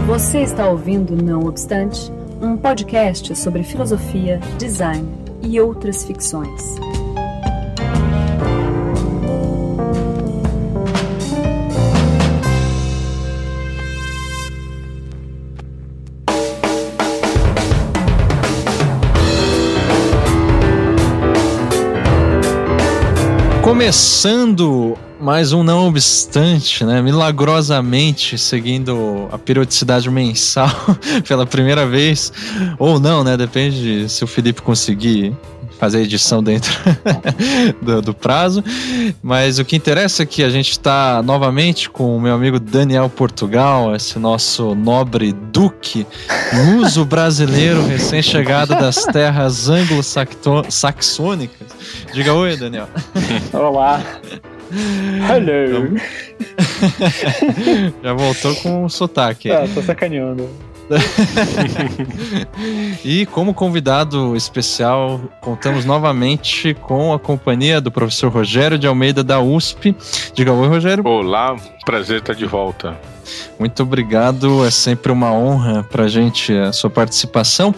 Você está ouvindo Não Obstante, um podcast sobre filosofia, design e outras ficções. Começando mais um Não Obstante, né? Milagrosamente seguindo a periodicidade mensal pela primeira vez, ou não, né? Depende se o Felipe conseguir fazer a edição dentro do prazo. Mas o que interessa é que a gente está novamente com o meu amigo Daniel Portugal, esse nosso nobre duque, luso brasileiro recém-chegado das terras anglo-saxônicas. Diga oi, Daniel. Olá. Hello. Já voltou com o sotaque. Tô sacaneando. E como convidado especial, contamos novamente com a companhia do professor Rogério de Almeida da USP. Diga oi, Rogério. Olá, prazer estar de volta. Muito obrigado, é sempre uma honra pra gente a sua participação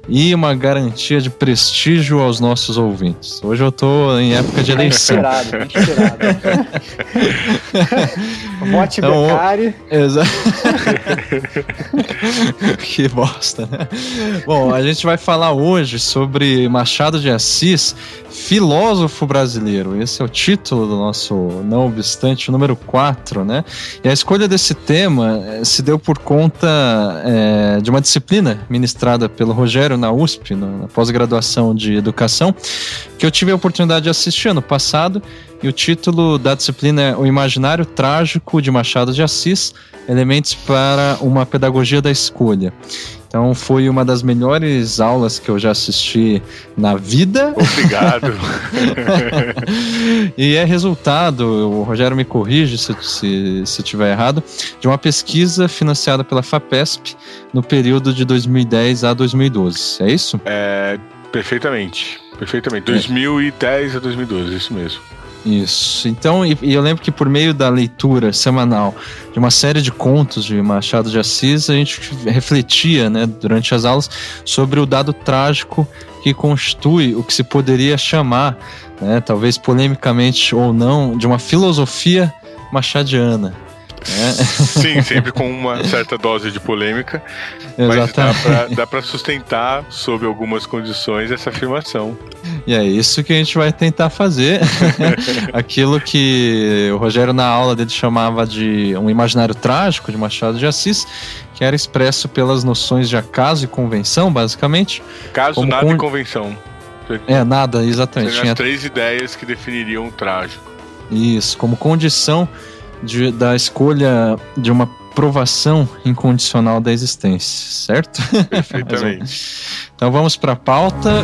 e uma garantia de prestígio aos nossos ouvintes. Hoje eu tô em época de eleição. Inspirado. Vote então, Beccari. Exato. Que bosta, né? Bom, a gente vai falar hoje sobre Machado de Assis, filósofo brasileiro. Esse é o título do nosso Não Obstante número 4, né? E a escolha desse tema se deu por conta de uma disciplina ministrada pelo Rogério na USP, na pós-graduação de Educação, que eu tive a oportunidade de assistir ano passado, e o título da disciplina é O Imaginário Trágico de Machado de Assis, Elementos para uma Pedagogia da Escolha. Então foi uma das melhores aulas que eu já assisti na vida. Obrigado. E é resultado, o Rogério me corrige se estiver errado, de uma pesquisa financiada pela FAPESP no período de 2010 a 2012. É isso? Perfeitamente. 2010 a 2012, isso mesmo. Isso, então, e eu lembro que por meio da leitura semanal de uma série de contos de Machado de Assis, a gente refletia, né, durante as aulas sobre o dado trágico que constitui o que se poderia chamar, né, talvez polemicamente ou não, de uma filosofia machadiana. Sim, sempre com uma certa dose de polêmica. Exatamente. Mas dá pra sustentar, sob algumas condições, essa afirmação. E é isso que a gente vai tentar fazer. Aquilo que o Rogério na aula dele chamava de um imaginário trágico de Machado de Assis, que era expresso pelas noções de acaso e convenção, basicamente. Acaso, nada e convenção. Nada, exatamente. Seriam as 3 ideias que definiriam o trágico. Isso, como condição da escolha de uma provação incondicional da existência, certo? Perfeitamente. Então vamos para a pauta.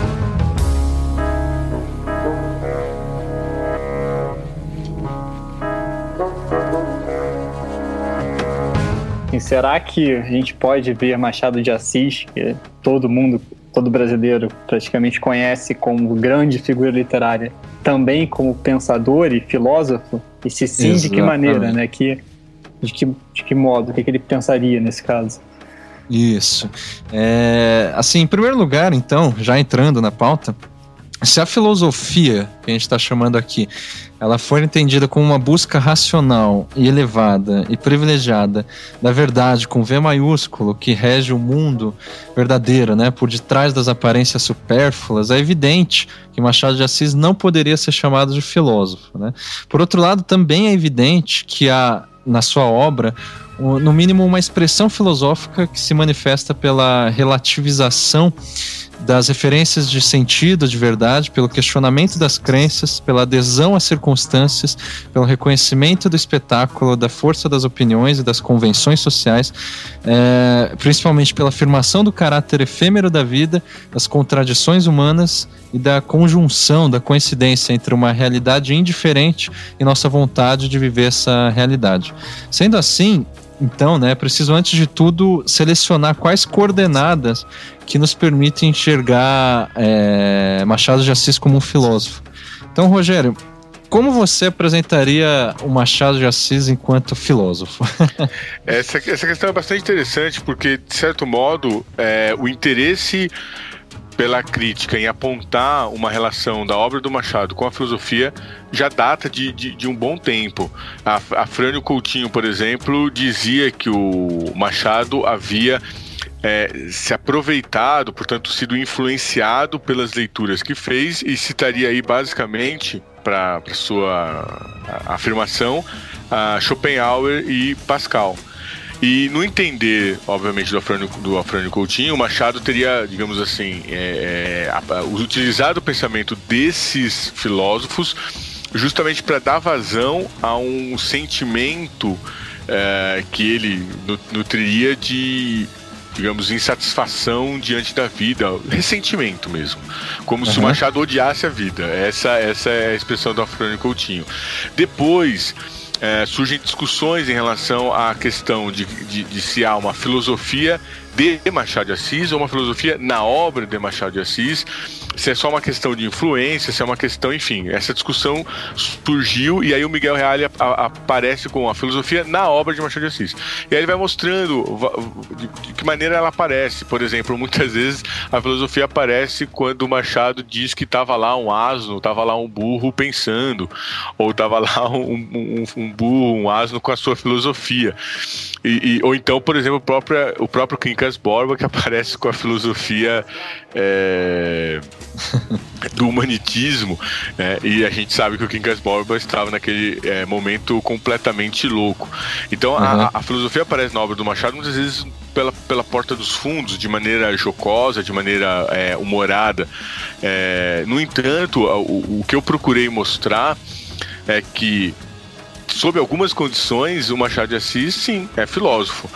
E será que a gente pode ver Machado de Assis, que todo brasileiro praticamente conhece como grande figura literária, também como pensador e filósofo? E se sim, exatamente, de que maneira, né? De que modo? O que ele pensaria nesse caso? Isso. Assim, em primeiro lugar, então, já entrando na pauta, se a filosofia, que a gente está chamando aqui, ela for entendida como uma busca racional e elevada e privilegiada da verdade com V maiúsculo que rege o mundo verdadeiro, né, por detrás das aparências supérfluas, é evidente que Machado de Assis não poderia ser chamado de filósofo, né? Por outro lado, também é evidente que há na sua obra, no mínimo, uma expressão filosófica que se manifesta pela relativização das referências de sentido, de verdade, pelo questionamento das crenças, pela adesão às circunstâncias, pelo reconhecimento do espetáculo, da força das opiniões e das convenções sociais, principalmente pela afirmação do caráter efêmero da vida, das contradições humanas e da conjunção, da coincidência entre uma realidade indiferente e nossa vontade de viver essa realidade. Sendo assim, então, né, é preciso antes de tudo selecionar quais coordenadas que nos permitem enxergar Machado de Assis como um filósofo. Então, Rogério, como você apresentaria o Machado de Assis enquanto filósofo? Essa questão é bastante interessante porque, de certo modo, o interesse pela crítica em apontar uma relação da obra do Machado com a filosofia já data de um bom tempo. A Frânio Coutinho, por exemplo, dizia que o Machado havia se aproveitado, portanto, sido influenciado pelas leituras que fez, e citaria aí basicamente, para sua afirmação, Schopenhauer e Pascal. E no entender, obviamente, do Afrânio Coutinho, o Machado teria, digamos assim, utilizado o pensamento desses filósofos justamente para dar vazão a um sentimento que ele nutriria de, digamos, insatisfação diante da vida, ressentimento mesmo, como se o Machado odiasse a vida. Essa é a expressão do Afrânio Coutinho. Depois surgem discussões em relação à questão de se há uma filosofia de Machado de Assis ou uma filosofia na obra de Machado de Assis, se é só uma questão de influência, se é uma questão, enfim, essa discussão surgiu, e aí o Miguel Reale aparece com a filosofia na obra de Machado de Assis. E aí ele vai mostrando de que maneira ela aparece. Por exemplo, muitas vezes a filosofia aparece quando o Machado diz que estava lá um asno, estava lá um burro pensando, ou estava lá um burro, um asno com a sua filosofia. Ou então, por exemplo, o próprio Quincas Borba, que aparece com a filosofia do humanitismo, e a gente sabe que o Quincas Borba estava naquele momento completamente louco. Então a filosofia aparece na obra do Machado muitas vezes pela porta dos fundos, de maneira jocosa, de maneira humorada. No entanto, o que eu procurei mostrar é que, sob algumas condições, o Machado de Assis, sim, é filósofo.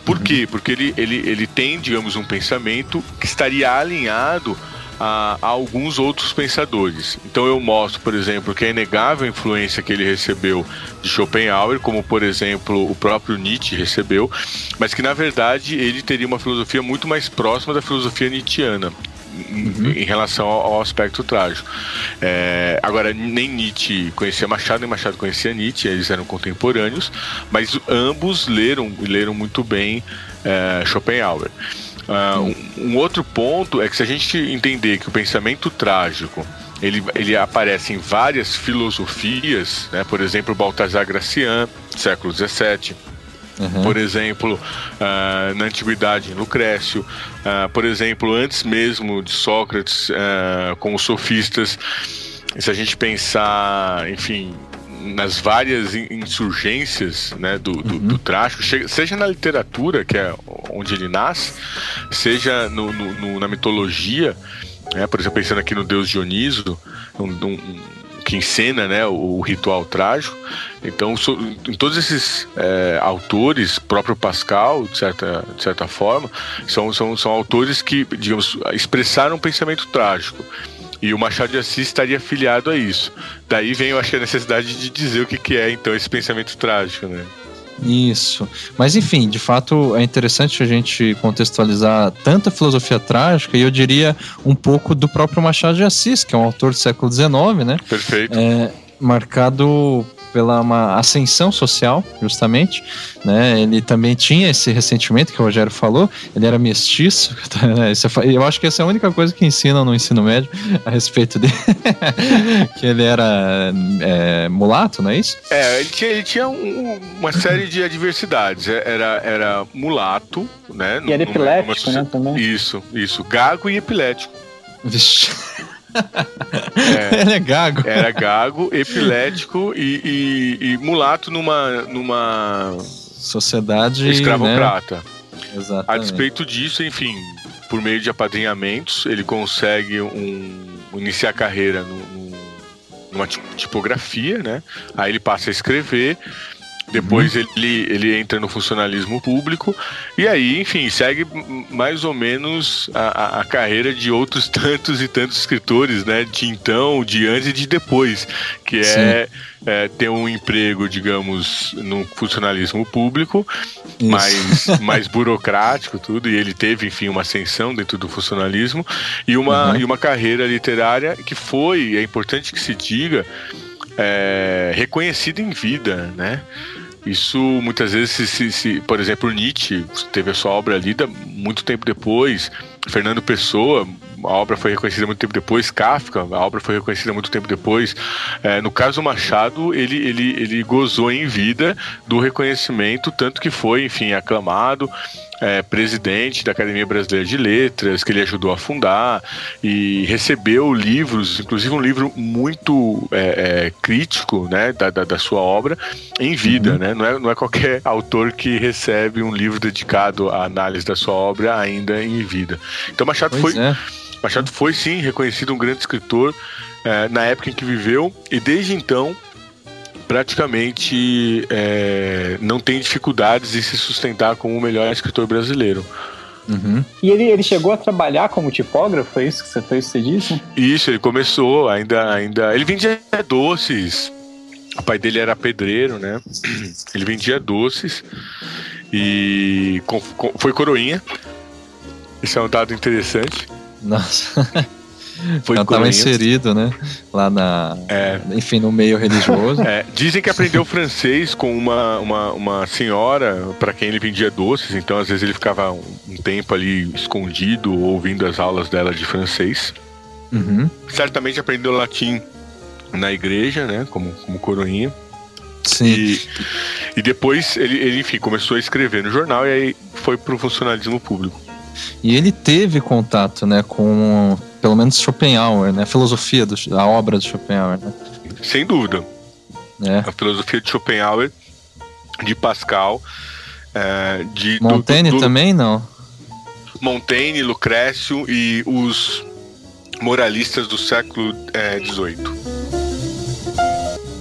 Por quê? Porque ele tem, digamos, um pensamento que estaria alinhado a alguns outros pensadores. Então eu mostro, por exemplo, que é inegável a influência que ele recebeu de Schopenhauer, como, por exemplo, o próprio Nietzsche recebeu, mas que, na verdade, ele teria uma filosofia muito mais próxima da filosofia nietzschiana. Em relação ao aspecto trágico. Agora, nem Nietzsche conhecia Machado, nem Machado conhecia Nietzsche, eles eram contemporâneos, mas ambos leram muito bem Schopenhauer. Um outro ponto é que, se a gente entender que o pensamento trágico ele aparece em várias filosofias, né? Por exemplo, Baltasar Gracian, século XVII, por exemplo, na Antiguidade, em Lucrécio, por exemplo, antes mesmo de Sócrates, com os sofistas. Se a gente pensar, enfim, nas várias insurgências, né, do trágico, seja na literatura, que é onde ele nasce, seja na mitologia, né, por exemplo, pensando aqui no deus Dioniso, que encena, né, o ritual trágico. Então, em todos esses autores, próprio Pascal, de certa forma, são autores que, digamos, expressaram um pensamento trágico. E o Machado de Assis estaria afiliado a isso. Daí vem, eu acho, a necessidade de dizer o que é, então, esse pensamento trágico, né? Isso. Mas, enfim, de fato, é interessante a gente contextualizar tanto a filosofia trágica, e eu diria um pouco do próprio Machado de Assis, que é um autor do século XIX, né? Perfeito. Marcado pela uma ascensão social, justamente, né? Ele também tinha esse ressentimento que o Rogério falou, ele era mestiço, né? Eu acho que essa é a única coisa que ensinam no ensino médio a respeito dele, que ele era mulato, não é isso? Ele tinha uma série de adversidades, era mulato, né? E era epilético, né, também? Isso, gago e epilético. Vixe. Ele é gago. Era gago, epilético e mulato numa sociedade escravocrata. Né? Exatamente. A despeito disso, enfim, por meio de apadrinhamentos, ele consegue iniciar a carreira numa tipografia, né? Aí ele passa a escrever. Depois ele entra no funcionalismo público e aí, enfim, segue mais ou menos a carreira de outros tantos e tantos escritores, né? De então, de antes e de depois, que ter um emprego, digamos, no funcionalismo público, mais burocrático, tudo, e ele teve, enfim, uma ascensão dentro do funcionalismo e uma carreira literária que é importante que se diga, reconhecido em vida, né? Isso muitas vezes, por exemplo, Nietzsche teve a sua obra lida muito tempo depois, Fernando Pessoa, a obra foi reconhecida muito tempo depois, Kafka, a obra foi reconhecida muito tempo depois. No caso do Machado, ele gozou em vida do reconhecimento, tanto que foi, enfim, aclamado, presidente da Academia Brasileira de Letras, que ele ajudou a fundar, e recebeu livros, inclusive um livro muito crítico, né, da sua obra, em vida, né? Não é qualquer autor que recebe um livro dedicado à análise da sua obra ainda em vida. Então Machado foi sim reconhecido um grande escritor na época em que viveu, e desde então praticamente não tem dificuldades em se sustentar como o melhor escritor brasileiro. E ele chegou a trabalhar como tipógrafo, foi isso que você disse? Isso, ele começou, ainda ele vendia doces. O pai dele era pedreiro, né? Ele vendia doces e foi coroinha. Isso é um dado interessante. Nossa. Foi estava inserido, né? Lá enfim, no meio religioso. Dizem que aprendeu francês com uma senhora para quem ele vendia doces. Então, às vezes, ele ficava um tempo ali escondido, ouvindo as aulas dela de francês. Certamente aprendeu latim na igreja, né? Como coroinha. Sim. E depois ele, enfim, começou a escrever no jornal e aí foi pro funcionalismo público. E ele teve contato, né, com, pelo menos, Schopenhauer, né, a filosofia, a obra de Schopenhauer, né? Sem dúvida. A filosofia de Schopenhauer, de Pascal, de Montaigne também, não? Montaigne, Lucrécio e os moralistas do século XVIII.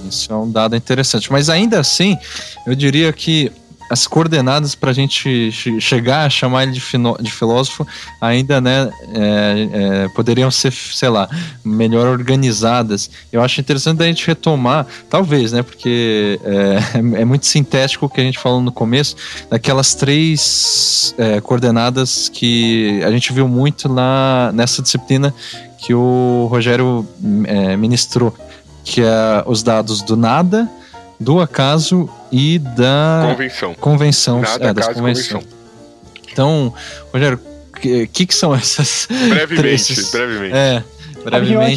Isso é um dado interessante. Mas ainda assim, eu diria que as coordenadas para a gente chegar a chamar ele de filósofo ainda, né, poderiam ser, sei lá, melhor organizadas. Eu acho interessante a gente retomar, talvez, né, porque é muito sintético o que a gente falou no começo, daquelas 3 coordenadas que a gente viu muito nessa disciplina que o Rogério ministrou, que é os dados do nada, do acaso e da convenção. Nada, das acaso, convenção. Então, Rogério, o que são essas? Brevemente.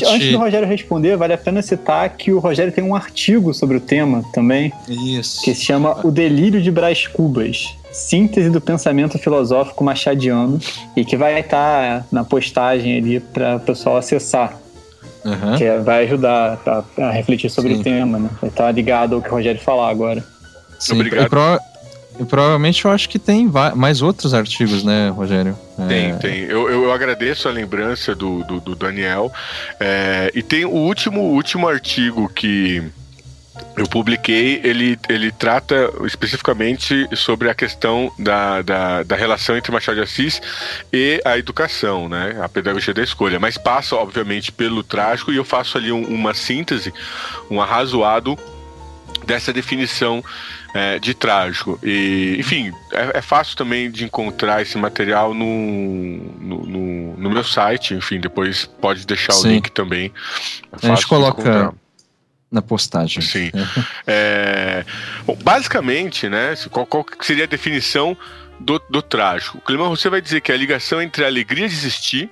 Antes do Rogério responder, vale a pena citar que o Rogério tem um artigo sobre o tema também. Isso. Que se chama O Delírio de Brás Cubas, síntese do pensamento filosófico machadiano, e que vai estar na postagem ali para o pessoal acessar. Que vai ajudar a refletir sobre o tema, né? Vai estar ligado ao que o Rogério falar agora. Sim, obrigado. E provavelmente eu acho que tem mais outros artigos, né, Rogério? Tem. Eu agradeço a lembrança do Daniel. E tem o último artigo que eu publiquei, ele trata especificamente sobre a questão da relação entre Machado de Assis e a educação, né? A pedagogia da escolha, mas passa, obviamente, pelo trágico, e eu faço ali uma síntese, um arrazoado dessa definição de trágico. E, enfim, é fácil também de encontrar esse material no meu site. Enfim, depois pode deixar o link também. A gente coloca na postagem. Sim. Bom, basicamente, né, qual seria a definição do trágico? O Clément Rosset vai dizer que é a ligação entre a alegria de existir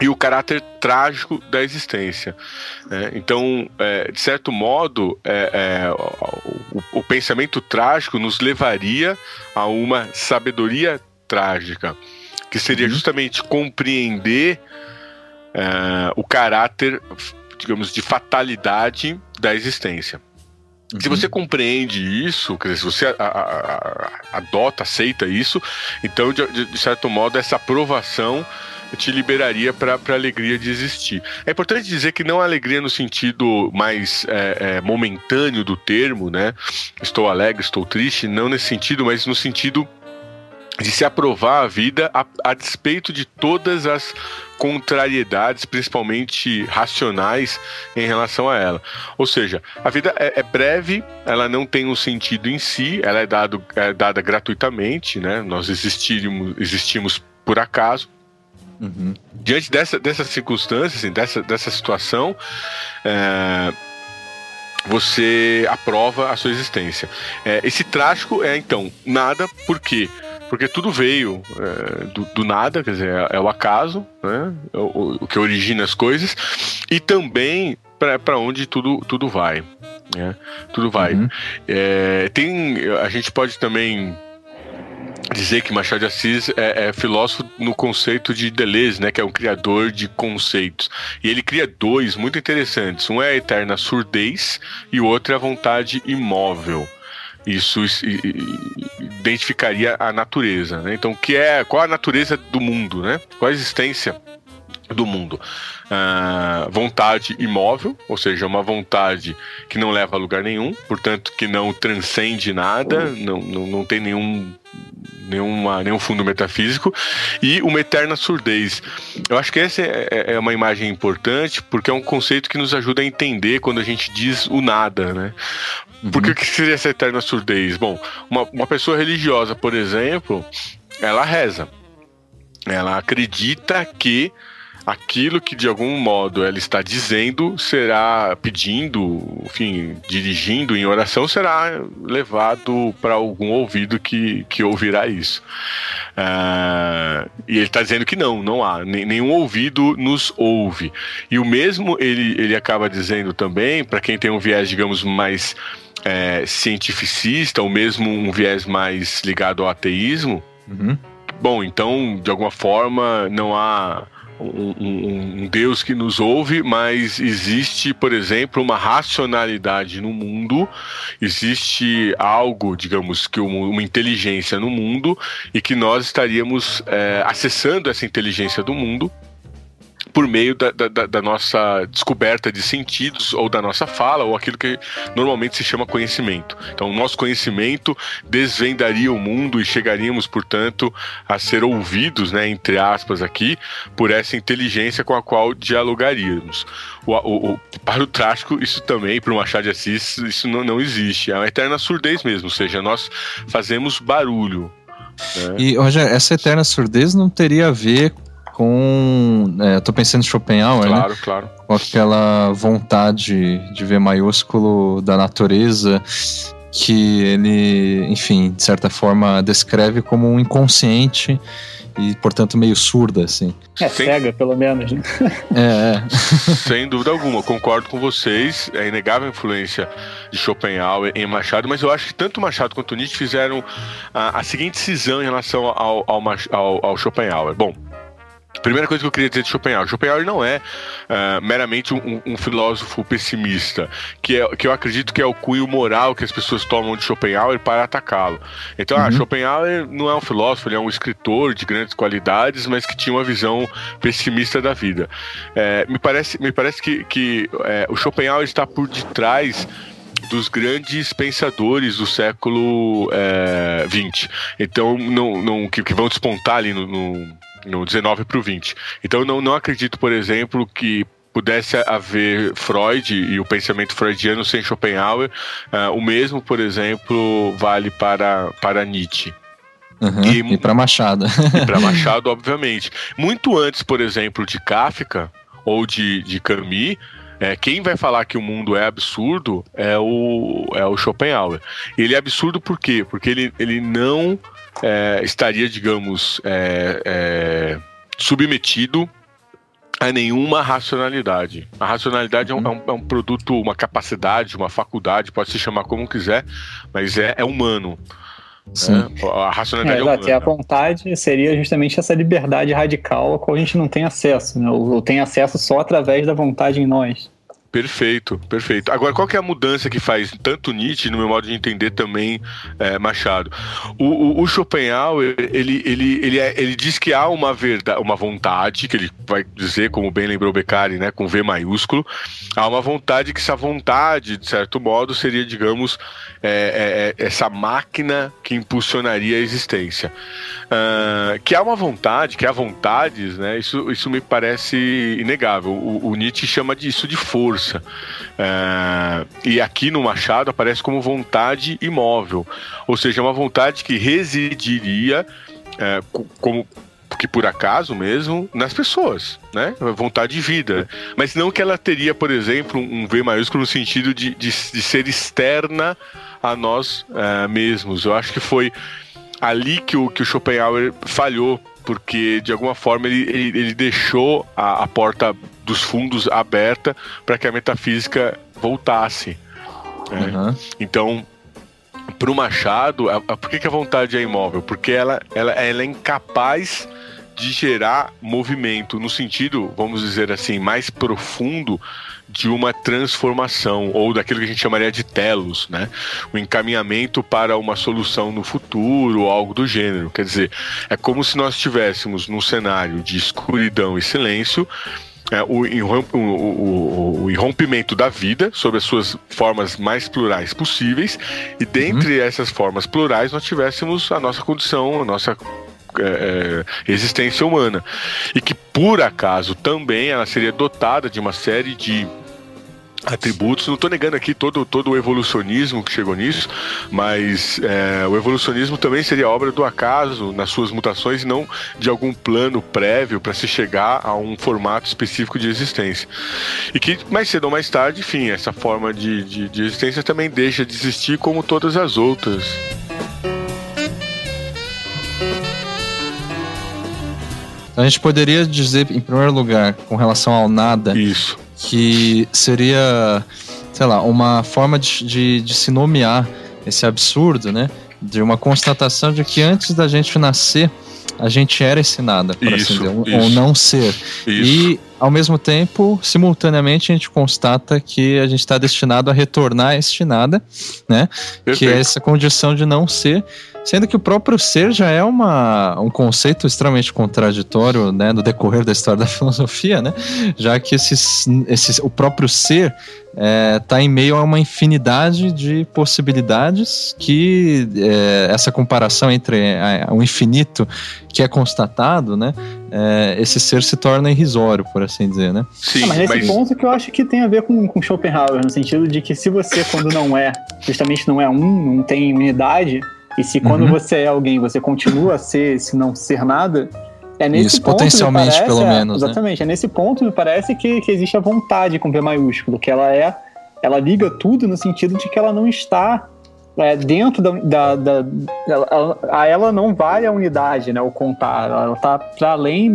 e o caráter trágico da existência. Então, de certo modo, o pensamento trágico nos levaria a uma sabedoria trágica, que seria justamente compreender o caráter, digamos, de fatalidade da existência. Se você compreende isso, quer dizer, se você adota, aceita isso, então, de certo modo, essa aprovação te liberaria para a alegria de existir. É importante dizer que não a alegria no sentido mais momentâneo do termo, né? Estou alegre, estou triste, não nesse sentido, mas no sentido de se aprovar a vida a despeito de todas as contrariedades, principalmente racionais, em relação a ela. Ou seja, a vida é breve, ela não tem um sentido em si, ela é dada gratuitamente, né? Nós existimos por acaso. Diante dessa circunstância, assim, dessa situação, você aprova a sua existência. Esse trágico então nada, por quê? Porque tudo veio do nada, quer dizer, é o acaso, né? O que origina as coisas, e também para onde tudo vai. Né? Tudo vai. Uhum. A gente pode também dizer que Machado de Assis é filósofo no conceito de Deleuze, né, que é um criador de conceitos. E ele cria dois muito interessantes. Um é a eterna surdez e o outro é a vontade imóvel. Isso identificaria a natureza, né? Então, qual a natureza do mundo, né? Qual a existência do mundo? Vontade imóvel, ou seja, uma vontade que não leva a lugar nenhum, portanto, que não transcende nada, não tem nenhum fundo metafísico, e uma eterna surdez. Eu acho que essa é uma imagem importante, porque é um conceito que nos ajuda a entender quando a gente diz o nada, né? Porque o que seria essa eterna surdez? Bom, uma pessoa religiosa, por exemplo, ela reza. Ela acredita que aquilo que de algum modo ela está dizendo será pedindo, enfim, dirigindo em oração, será levado para algum ouvido que ouvirá isso. E ele está dizendo que não há, nenhum ouvido nos ouve. E o mesmo ele acaba dizendo também, para quem tem um viés, digamos, mais cientificista, ou mesmo um viés mais ligado ao ateísmo. Bom, então, de alguma forma, não há um Deus que nos ouve, mas existe, por exemplo, uma racionalidade no mundo, existe algo, digamos, que uma inteligência no mundo, e que nós estaríamos acessando essa inteligência do mundo por meio da nossa descoberta de sentidos, ou da nossa fala, ou aquilo que normalmente se chama conhecimento. Então, o nosso conhecimento desvendaria o mundo e chegaríamos, portanto, a ser ouvidos, né, entre aspas aqui, por essa inteligência com a qual dialogaríamos. Para o trágico, isso também, para o Machado de Assis, isso não existe. É uma eterna surdez mesmo, ou seja, nós fazemos barulho. Né? E, Rogério, essa eterna surdez não teria a ver com... eu tô pensando em Schopenhauer, claro, né? Claro. Com aquela vontade de V maiúsculo da natureza, que ele, enfim, de certa forma descreve como um inconsciente e, portanto, meio surda, assim. Cega, pelo menos, né? Sem dúvida alguma, concordo com vocês. É inegável a influência de Schopenhauer em Machado, mas eu acho que tanto Machado quanto Nietzsche fizeram a seguinte cisão em relação ao Schopenhauer. Bom, primeira coisa que eu queria dizer de Schopenhauer não é meramente um filósofo pessimista, que eu acredito que é o cunho moral que as pessoas tomam de Schopenhauer para atacá-lo. Então, Schopenhauer não é um filósofo, ele é um escritor de grandes qualidades, mas que tinha uma visão pessimista da vida. Me parece que o Schopenhauer está por detrás dos grandes pensadores do século XX. Então, que vão despontar ali no 19 para o 20. Então eu não acredito, por exemplo, que pudesse haver Freud e o pensamento freudiano sem Schopenhauer. O mesmo, por exemplo, vale para Nietzsche. E para Machado. E para Machado, obviamente. Muito antes, por exemplo, de Kafka ou de Camus, quem vai falar que o mundo é absurdo é o Schopenhauer. Ele é absurdo por quê? Porque ele não estaria, digamos, submetido a nenhuma racionalidade. A racionalidade é um produto, uma capacidade, uma faculdade, pode se chamar como quiser, mas é humano. A racionalidade é humana. E a vontade seria justamente essa liberdade radical a qual a gente não tem acesso, né? Ou tem acesso só através da vontade em nós. Perfeito. Agora, qual que é a mudança que faz tanto Nietzsche, no meu modo de entender, também Machado? O Schopenhauer, ele diz que há uma vontade, que ele vai dizer, como bem lembrou Beccari, né, com V maiúsculo, há uma vontade que essa vontade, de certo modo, seria, digamos, essa máquina que impulsionaria a existência. Que há uma vontade, que há vontades, né, isso me parece inegável. O Nietzsche chama disso de força. E aqui no Machado aparece como vontade imóvel, ou seja, uma vontade que residiria, que por acaso mesmo, nas pessoas, né? Vontade de vida. Mas não que ela teria, por exemplo, um V maiúsculo no sentido de ser externa a nós mesmos. Eu acho que foi ali que o Schopenhauer falhou, porque de alguma forma ele deixou a porta dos fundos aberta para que a metafísica voltasse. Uhum. Então, para o Machado, por que a vontade é imóvel? Porque ela é incapaz de gerar movimento, no sentido, vamos dizer assim, mais profundo de uma transformação, ou daquilo que a gente chamaria de telos, né? O encaminhamento para uma solução no futuro, ou algo do gênero. Quer dizer, é como se nós estivéssemos num cenário de escuridão e silêncio, o irrompimento da vida sob as suas formas mais plurais possíveis, e dentre essas formas plurais nós tivéssemos a nossa condição, a nossa existência humana, e que por acaso também ela seria dotada de uma série de atributos. Não estou negando aqui todo o evolucionismo que chegou nisso, mas o evolucionismo também seria obra do acaso nas suas mutações, e não de algum plano prévio para se chegar a um formato específico de existência. E que mais cedo ou mais tarde, enfim, essa forma de existência também deixa de existir, como todas as outras. A gente poderia dizer, em primeiro lugar, com relação ao nada, isso, que seria, sei lá, uma forma de se nomear esse absurdo, né? De uma constatação de que antes da gente nascer, a gente era esse nada, por assim dizer, ou não ser. Isso. E, ao mesmo tempo, simultaneamente, a gente constata que a gente está destinado a retornar a este nada, né? Perfeito. Que é essa condição de não ser. Sendo que o próprio ser já é um conceito extremamente contraditório, né, no decorrer da história da filosofia, né, já que o próprio ser está em meio a uma infinidade de possibilidades, que essa comparação entre o infinito que é constatado, né, esse ser se torna irrisório, por assim dizer, né? Sim, mas nesse ponto que eu acho que tem a ver com Schopenhauer, no sentido de que se você, quando justamente não é não tem unidade. E se quando você é alguém, você continua a ser, se não ser nada, é nesse isso, ponto, potencialmente, me parece, pelo menos. Exatamente, é nesse ponto, me parece que existe a vontade com V maiúsculo, que ela liga tudo no sentido de que ela não está dentro ela não vale a unidade, né, o contar, ela está para além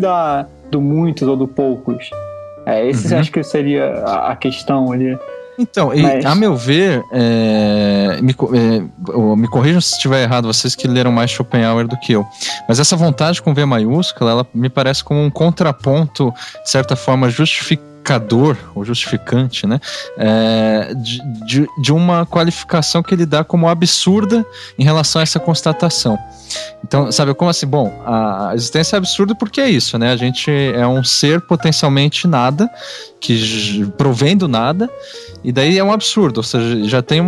do muitos ou do poucos. Acho que seria a questão ali. Então, a meu ver, me corrijam se estiver errado, vocês que leram mais Schopenhauer do que eu, mas essa vontade com V maiúscula, ela me parece como um contraponto, de certa forma, justificador, ou justificante, né, de uma qualificação que ele dá como absurda em relação a essa constatação. Então, sabe, como assim? Bom, a existência é absurda porque é isso, né? A gente é um ser potencialmente nada, que provém do nada, e daí é um absurdo, ou seja, já tem um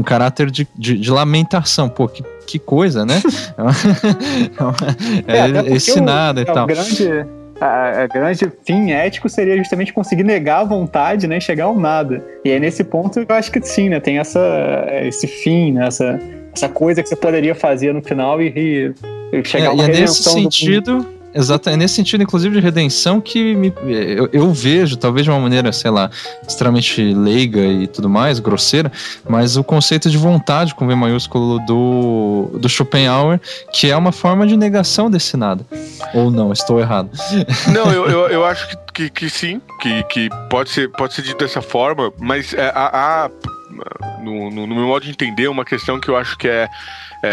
caráter de lamentação. Pô, que coisa, né? Esse nada e tal. A grande fim ético seria justamente conseguir negar a vontade, né, e chegar ao nada. E aí nesse ponto eu acho que sim, né, tem esse fim, né, essa coisa que você poderia fazer no final e chegar a uma redenção. Exato, é nesse sentido, inclusive, de redenção que eu vejo, talvez de uma maneira, sei lá, extremamente leiga e tudo mais, grosseira, mas o conceito de vontade com V maiúsculo do Schopenhauer, que é uma forma de negação desse nada. Ou não, estou errado. Não, eu acho que sim, que pode ser dito dessa forma, mas no meu modo de entender, uma questão que eu acho que é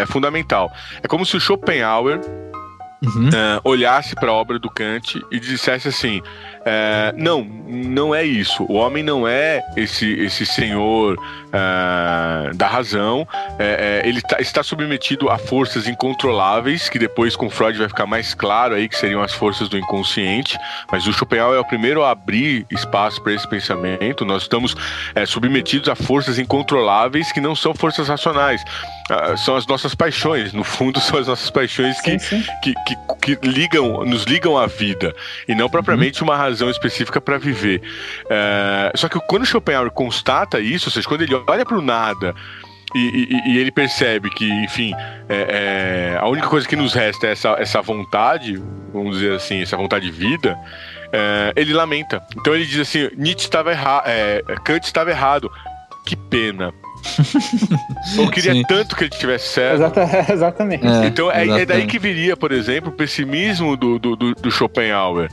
fundamental. É como se o Schopenhauer olhasse para a obra do Kant e dissesse assim: não é isso, o homem não é esse senhor da razão, ele está submetido a forças incontroláveis, que depois com Freud vai ficar mais claro aí que seriam as forças do inconsciente, mas o Schopenhauer é o primeiro a abrir espaço para esse pensamento. Nós estamos submetidos a forças incontroláveis que não são forças racionais, são as nossas paixões, no fundo são as nossas paixões que nos ligam à vida, e não propriamente uma razão específica para viver. Só que quando Schopenhauer constata isso, ou seja, quando ele olha para o nada e ele percebe que, enfim, a única coisa que nos resta é essa vontade, vamos dizer assim, essa vontade de vida, ele lamenta. Então ele diz assim, Kant estava errado. Que pena. Eu queria tanto que ele tivesse certo. Exatamente. Então é daí que viria, por exemplo, o pessimismo do Schopenhauer.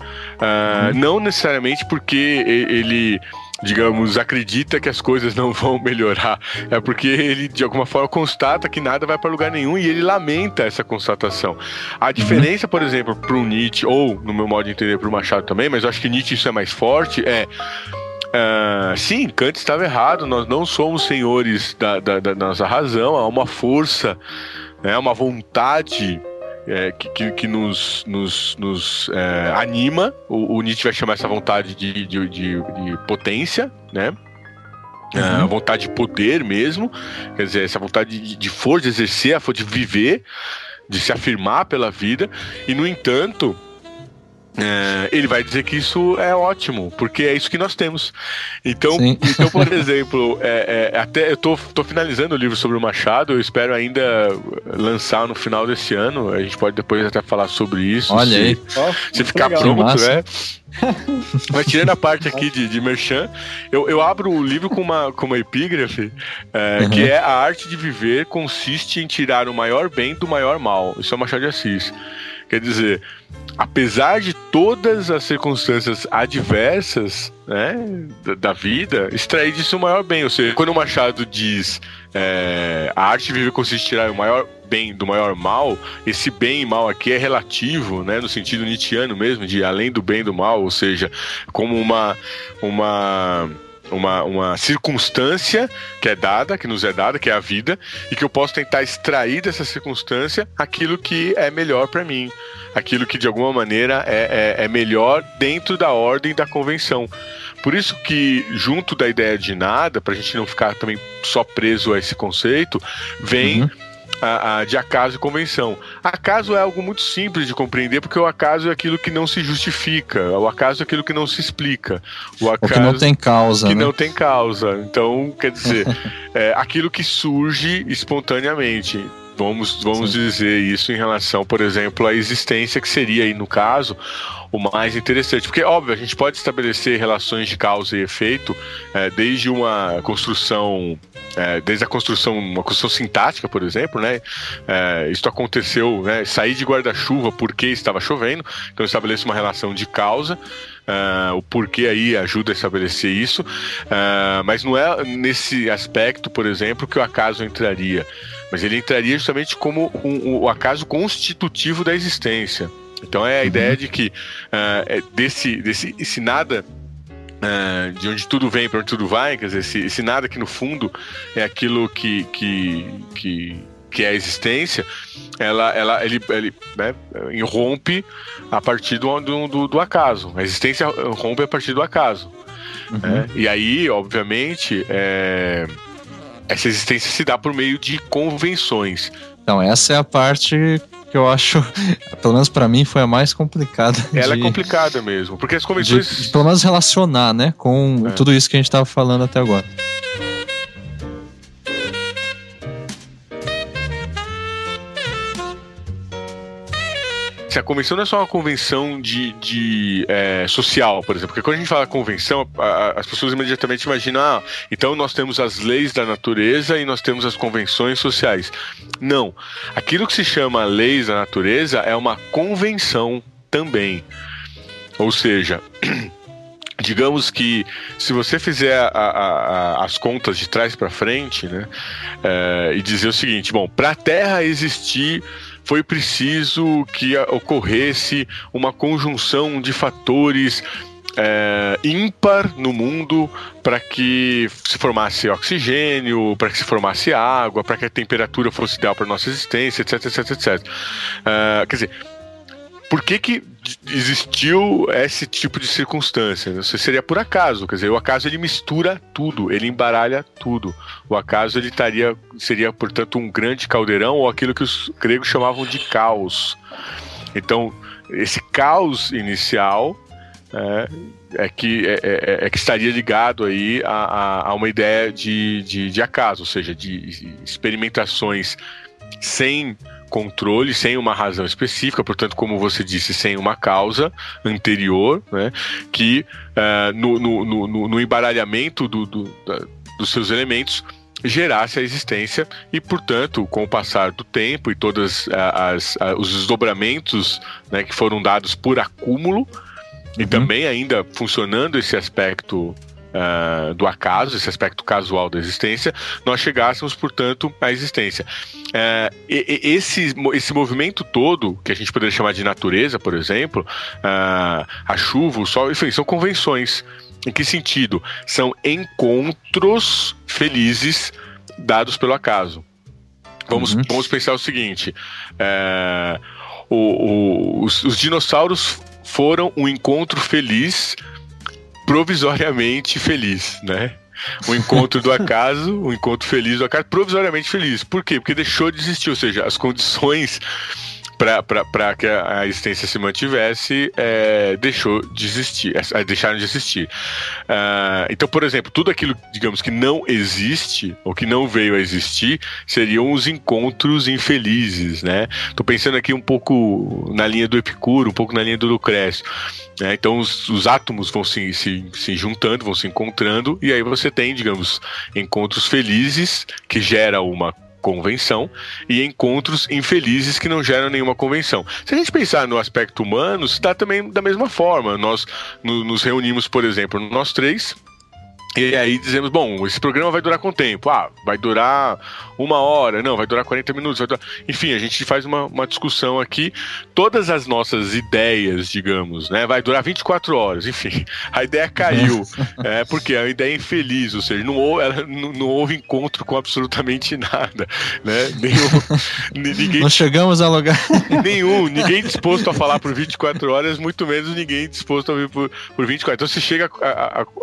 Não necessariamente porque ele, digamos, acredita que as coisas não vão melhorar. É porque ele, de alguma forma, constata que nada vai para lugar nenhum e ele lamenta essa constatação. A diferença, por exemplo, para o Nietzsche, ou, no meu modo de entender, para o Machado também, mas eu acho que Nietzsche isso é mais forte, sim, Kant estava errado, nós não somos senhores da nossa razão, há uma força, uma vontade que nos anima. O Nietzsche vai chamar essa vontade de potência, né? Vontade de poder mesmo, quer dizer, essa vontade de força, de exercer, de viver, de se afirmar pela vida, e no entanto ele vai dizer que isso é ótimo, porque é isso que nós temos. Então por exemplo, até eu tô finalizando o livro sobre o Machado, eu espero ainda lançar no final desse ano, a gente pode depois até falar sobre isso. Olha aí. Se ficar pronto, né? Mas tirando a parte aqui de merchan, eu abro o livro com uma epígrafe, que é: a arte de viver consiste em tirar o maior bem do maior mal. Isso é Machado de Assis. Quer dizer, apesar de todas as circunstâncias adversas, né, da vida, extrair disso o maior bem. Ou seja, quando o Machado diz a arte de viver consiste em tirar o maior bem do maior mal, esse bem e mal aqui é relativo, né, no sentido nietzschiano mesmo, de além do bem e do mal, ou seja, como uma circunstância que nos é dada, que é a vida, e que eu posso tentar extrair dessa circunstância aquilo que é melhor para mim, aquilo que de alguma maneira é melhor dentro da ordem da convenção. Por isso que, junto da ideia de nada, para a gente não ficar também só preso a esse conceito, vem de acaso e convenção. Acaso é algo muito simples de compreender, porque o acaso é aquilo que não se justifica, o acaso é aquilo que não se explica, o acaso que não tem causa, que né? não tem causa. Então, quer dizer, aquilo que surge espontaneamente. Vamos dizer isso em relação, por exemplo, à existência, que seria aí, no caso, o mais interessante. Porque, óbvio, a gente pode estabelecer relações de causa e efeito desde uma construção, uma construção sintática, por exemplo, né? Isso aconteceu, né? Sair de guarda-chuva porque estava chovendo, então eu estabeleço uma relação de causa. O porquê aí ajuda a estabelecer isso, mas não é nesse aspecto, por exemplo, que o acaso entraria, mas ele entraria justamente como o acaso constitutivo da existência. Então é a ideia de que esse nada, de onde tudo vem para onde tudo vai, quer dizer, esse nada que no fundo é aquilo que é a existência, ele né, irrompe a partir do acaso. A existência rompe a partir do acaso. E aí, obviamente, essa existência se dá por meio de convenções. Então, essa é a parte que eu acho, pelo menos pra mim, foi a mais complicada. Ela é complicada mesmo, porque as convenções... pelo menos relacionar, né, com tudo isso que a gente tava falando até agora. A convenção não é só uma convenção social, por exemplo, porque quando a gente fala convenção, as pessoas imediatamente imaginam, então nós temos as leis da natureza e nós temos as convenções sociais. Não. Aquilo que se chama leis da natureza é uma convenção também. Ou seja, digamos que se você fizer as contas de trás para frente, né, e dizer o seguinte, bom, para a Terra existir, foi preciso que ocorresse uma conjunção de fatores ímpar no mundo para que se formasse oxigênio, para que se formasse água, para que a temperatura fosse ideal para a nossa existência, etc, etc, etc. Quer dizer, por que existiu esse tipo de circunstância? Isso seria por acaso, quer dizer, o acaso ele mistura tudo, ele embaralha tudo. O acaso ele seria, portanto, um grande caldeirão, ou aquilo que os gregos chamavam de caos. Então, esse caos inicial é que estaria ligado aí a uma ideia de acaso, ou seja, de experimentações sem controle, sem uma razão específica, portanto, como você disse, sem uma causa anterior, né, que no embaralhamento dos seus elementos gerasse a existência e, portanto, com o passar do tempo e todos os desdobramentos, né, que foram dados por acúmulo, e também ainda funcionando esse aspecto do acaso, esse aspecto casual da existência, nós chegássemos, portanto, à existência. Esse movimento todo, que a gente poderia chamar de natureza, por exemplo, a chuva, o sol, enfim, são convenções. Em que sentido? São encontros felizes dados pelo acaso. Vamos pensar o seguinte: os dinossauros foram um encontro feliz, provisoriamente feliz, né? O encontro do acaso, o encontro feliz do acaso, provisoriamente feliz. Por quê? Porque deixou de existir, ou seja, as condições para que a existência se mantivesse deixaram de existir. Então, por exemplo, tudo aquilo, digamos, que não existe ou que não veio a existir seriam os encontros infelizes, né? Estou pensando aqui um pouco na linha do Epicuro, um pouco na linha do Lucrécio. Então os átomos vão se juntando, vão se encontrando, e aí você tem, digamos, encontros felizes que geram uma convenção e encontros infelizes que não geram nenhuma convenção. Se a gente pensar no aspecto humano, se dá também da mesma forma. Nós nos reunimos, por exemplo, nós três, e aí dizemos, bom, esse programa vai durar quanto tempo? Vai durar 1 hora, não, vai durar 40 minutos, enfim, a gente faz uma discussão aqui, todas as nossas ideias, digamos, né, vai durar 24 horas, enfim, a ideia caiu, porque é uma ideia infeliz, ou seja, não houve encontro com absolutamente nada, né, ninguém, não chegamos a lugar ninguém disposto a falar por 24 horas, muito menos ninguém disposto a ouvir por 24, então você chega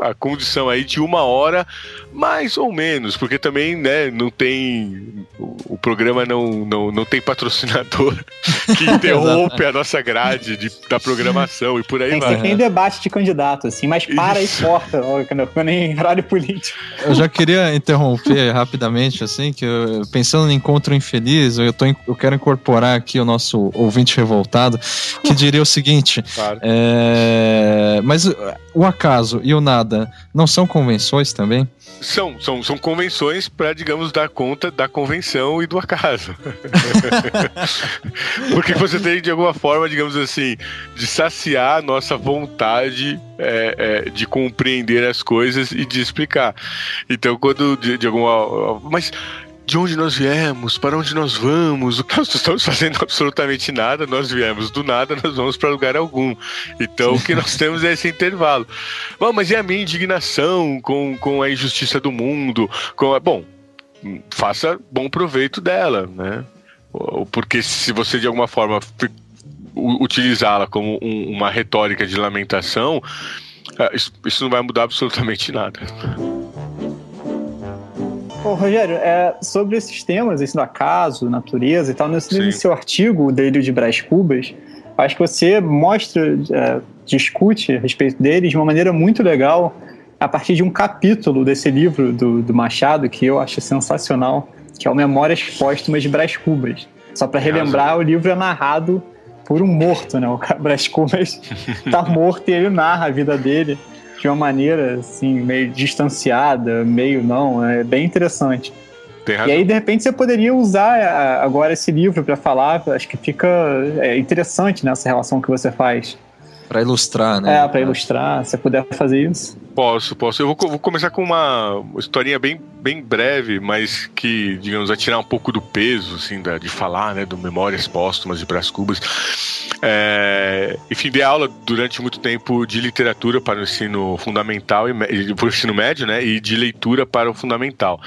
a condição aí de 1 hora, mais ou menos, porque também, né, não tem, o programa não tem patrocinador que interrompe a nossa grade da programação e por aí vai. Tem debate de candidato, assim, mas para e corta, quando em horário político. Eu já queria interromper rapidamente, assim, que pensando no encontro infeliz, eu quero incorporar aqui o nosso ouvinte revoltado, que diria o seguinte, claro. Mas o acaso e o nada não são convenções também? São convenções para, digamos, dar conta da convenção e do acaso. Porque você tem, de alguma forma, digamos assim, de saciar a nossa vontade de compreender as coisas e de explicar. Então, quando de alguma... Mas de onde nós viemos? Para onde nós vamos? O que nós estamos fazendo? Absolutamente nada. Nós viemos do nada, nós vamos para lugar algum. Então, o que nós temos é esse intervalo. Bom, mas e a minha indignação com a injustiça do mundo? Bom, faça bom proveito dela, né? Porque se você, de alguma forma, utilizá-la como uma retórica de lamentação, isso não vai mudar absolutamente nada. Ô, Rogério, sobre esses temas, esse do acaso, natureza e tal, nesse seu artigo, o Delírio de Brás Cubas, acho que você discute a respeito deles de uma maneira muito legal, a partir de um capítulo desse livro do Machado, que eu acho sensacional, que é o Memórias Póstumas de Brás Cubas. Só para relembrar, o livro é narrado por um morto, né? O Brás Cubas está morto e ele narra a vida dele de uma maneira, assim, meio distanciada, meio não, é bem interessante. Tem razão. E aí, de repente, você poderia usar agora esse livro para falar, acho que fica interessante nessa relação que você faz. Para ilustrar, né? Para ilustrar, se você puder fazer isso. Posso. Eu vou começar com uma historinha bem breve, mas que, digamos, vai tirar um pouco do peso, assim, de falar, né, do Memórias Póstumas de Brás Cubas. Enfim, dei aula durante muito tempo de literatura para o ensino fundamental para o ensino médio, né, e de leitura para o fundamental.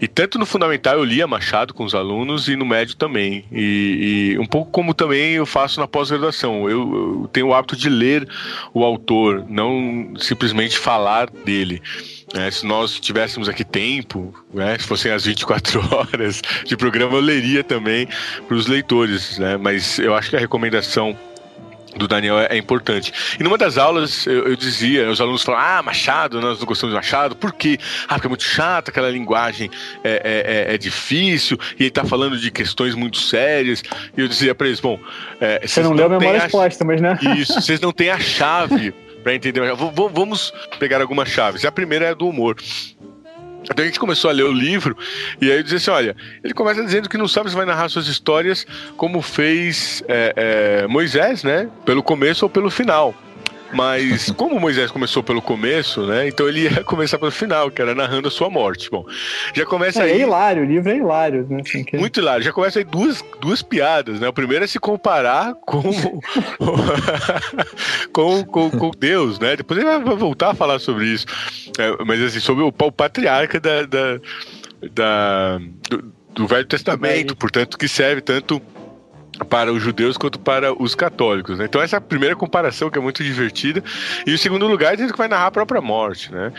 E tanto no fundamental eu lia Machado com os alunos e no médio também. E um pouco como também eu faço na pós-graduação. Eu tenho o hábito de ler o autor, não simplesmente falar dele. Se nós tivéssemos aqui tempo, né, se fossem as 24 horas de programa, eu leria também para os leitores, né, mas eu acho que a recomendação do Daniel é importante. E numa das aulas eu dizia, os alunos falavam, Machado, nós não gostamos de Machado, por quê? Porque é muito chato, aquela linguagem é difícil, e ele tá falando de questões muito sérias, e eu dizia pra eles, bom... Você não leu a Memórias Póstumas, né? Isso, vocês não têm a chave pra entender. Vamos pegar algumas chaves. A primeira é a do humor. Então a gente começou a ler o livro e aí eu dizia assim, olha, ele começa dizendo que não sabe se vai narrar suas histórias como fez Moisés, né? Pelo começo ou pelo final. Mas como Moisés começou pelo começo, né? Então ele ia começar pelo final, que era narrando a sua morte. Bom, já começa aí... É hilário, o livro é hilário, né? Muito hilário. Já começa aí duas piadas, né? O primeiro é se comparar com com Deus, né? Depois ele vai voltar a falar sobre isso. Mas assim, sobre o patriarca do Velho Testamento, portanto, que serve tanto para os judeus quanto para os católicos, né? Então essa é a primeira comparação que é muito divertida. E o segundo lugar diz que vai narrar a própria morte, né?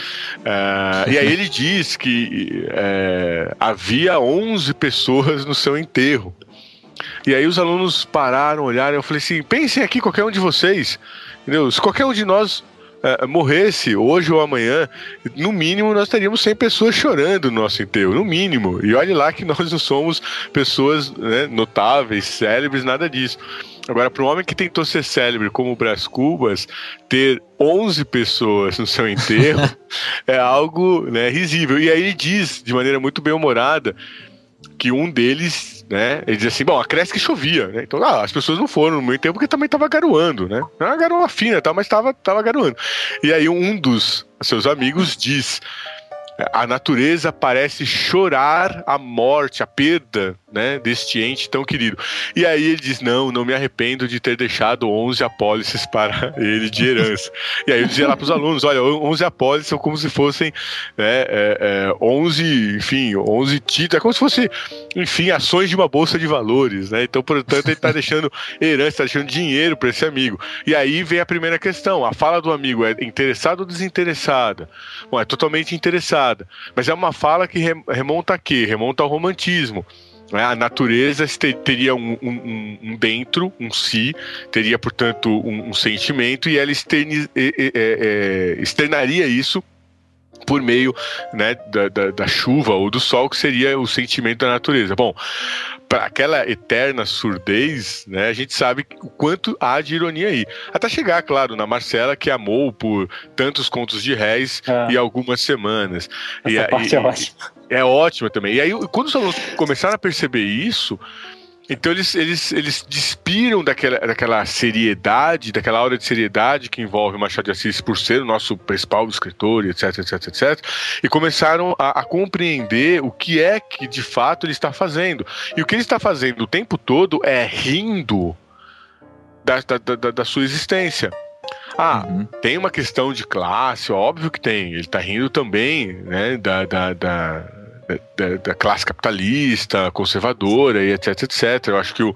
E aí ele diz que havia 11 pessoas no seu enterro. E aí os alunos pararam, olharam, eu falei assim, pensem aqui, qualquer um de vocês, entendeu? Se qualquer um de nós morresse hoje ou amanhã, no mínimo nós teríamos 100 pessoas chorando no nosso enterro, no mínimo. E olhe lá que nós não somos pessoas, né, notáveis, célebres, nada disso. Agora, para um homem que tentou ser célebre como o Brás Cubas, ter 11 pessoas no seu enterro é algo, né, risível. E aí ele diz, de maneira muito bem-humorada, que um deles, né, ele diz assim, bom, acresce que chovia, né, então as pessoas não foram no meu tempo porque também estava garoando, né, não era uma garoa fina, tal, mas estava garoando. E aí um dos seus amigos diz, a natureza parece chorar a morte, a perda, né, deste ente tão querido. E aí ele diz, não me arrependo de ter deixado 11 apólices para ele de herança. E aí eu dizia lá para os alunos, olha, 11 apólices são como se fossem 11 títulos, é como se fosse, enfim, ações de uma bolsa de valores, né? Então, portanto, ele está deixando herança, está deixando dinheiro para esse amigo. E aí vem a primeira questão, a fala do amigo é interessada ou desinteressada? Bom, é totalmente interessada, mas é uma fala que remonta a quê? Remonta ao romantismo. A natureza teria um dentro, um si, teria, portanto, um sentimento, e ela externaria isso por meio, né, da chuva ou do sol, que seria o sentimento da natureza. Bom, para aquela eterna surdez, né, a gente sabe o quanto há de ironia aí. Até chegar, claro, na Marcela, que amou por tantos contos de réis e algumas semanas. Essa parte é ótima. É ótima também. E aí, quando os alunos começaram a perceber isso, então eles despiram daquela seriedade, daquela aura de seriedade que envolve Machado de Assis por ser o nosso principal escritor, etc, etc, etc, e começaram a compreender o que é que de fato ele está fazendo. E o que ele está fazendo o tempo todo é rindo da sua existência. Tem uma questão de classe, óbvio que tem. Ele está rindo também, né, da classe capitalista, conservadora e etc, etc. Eu acho que o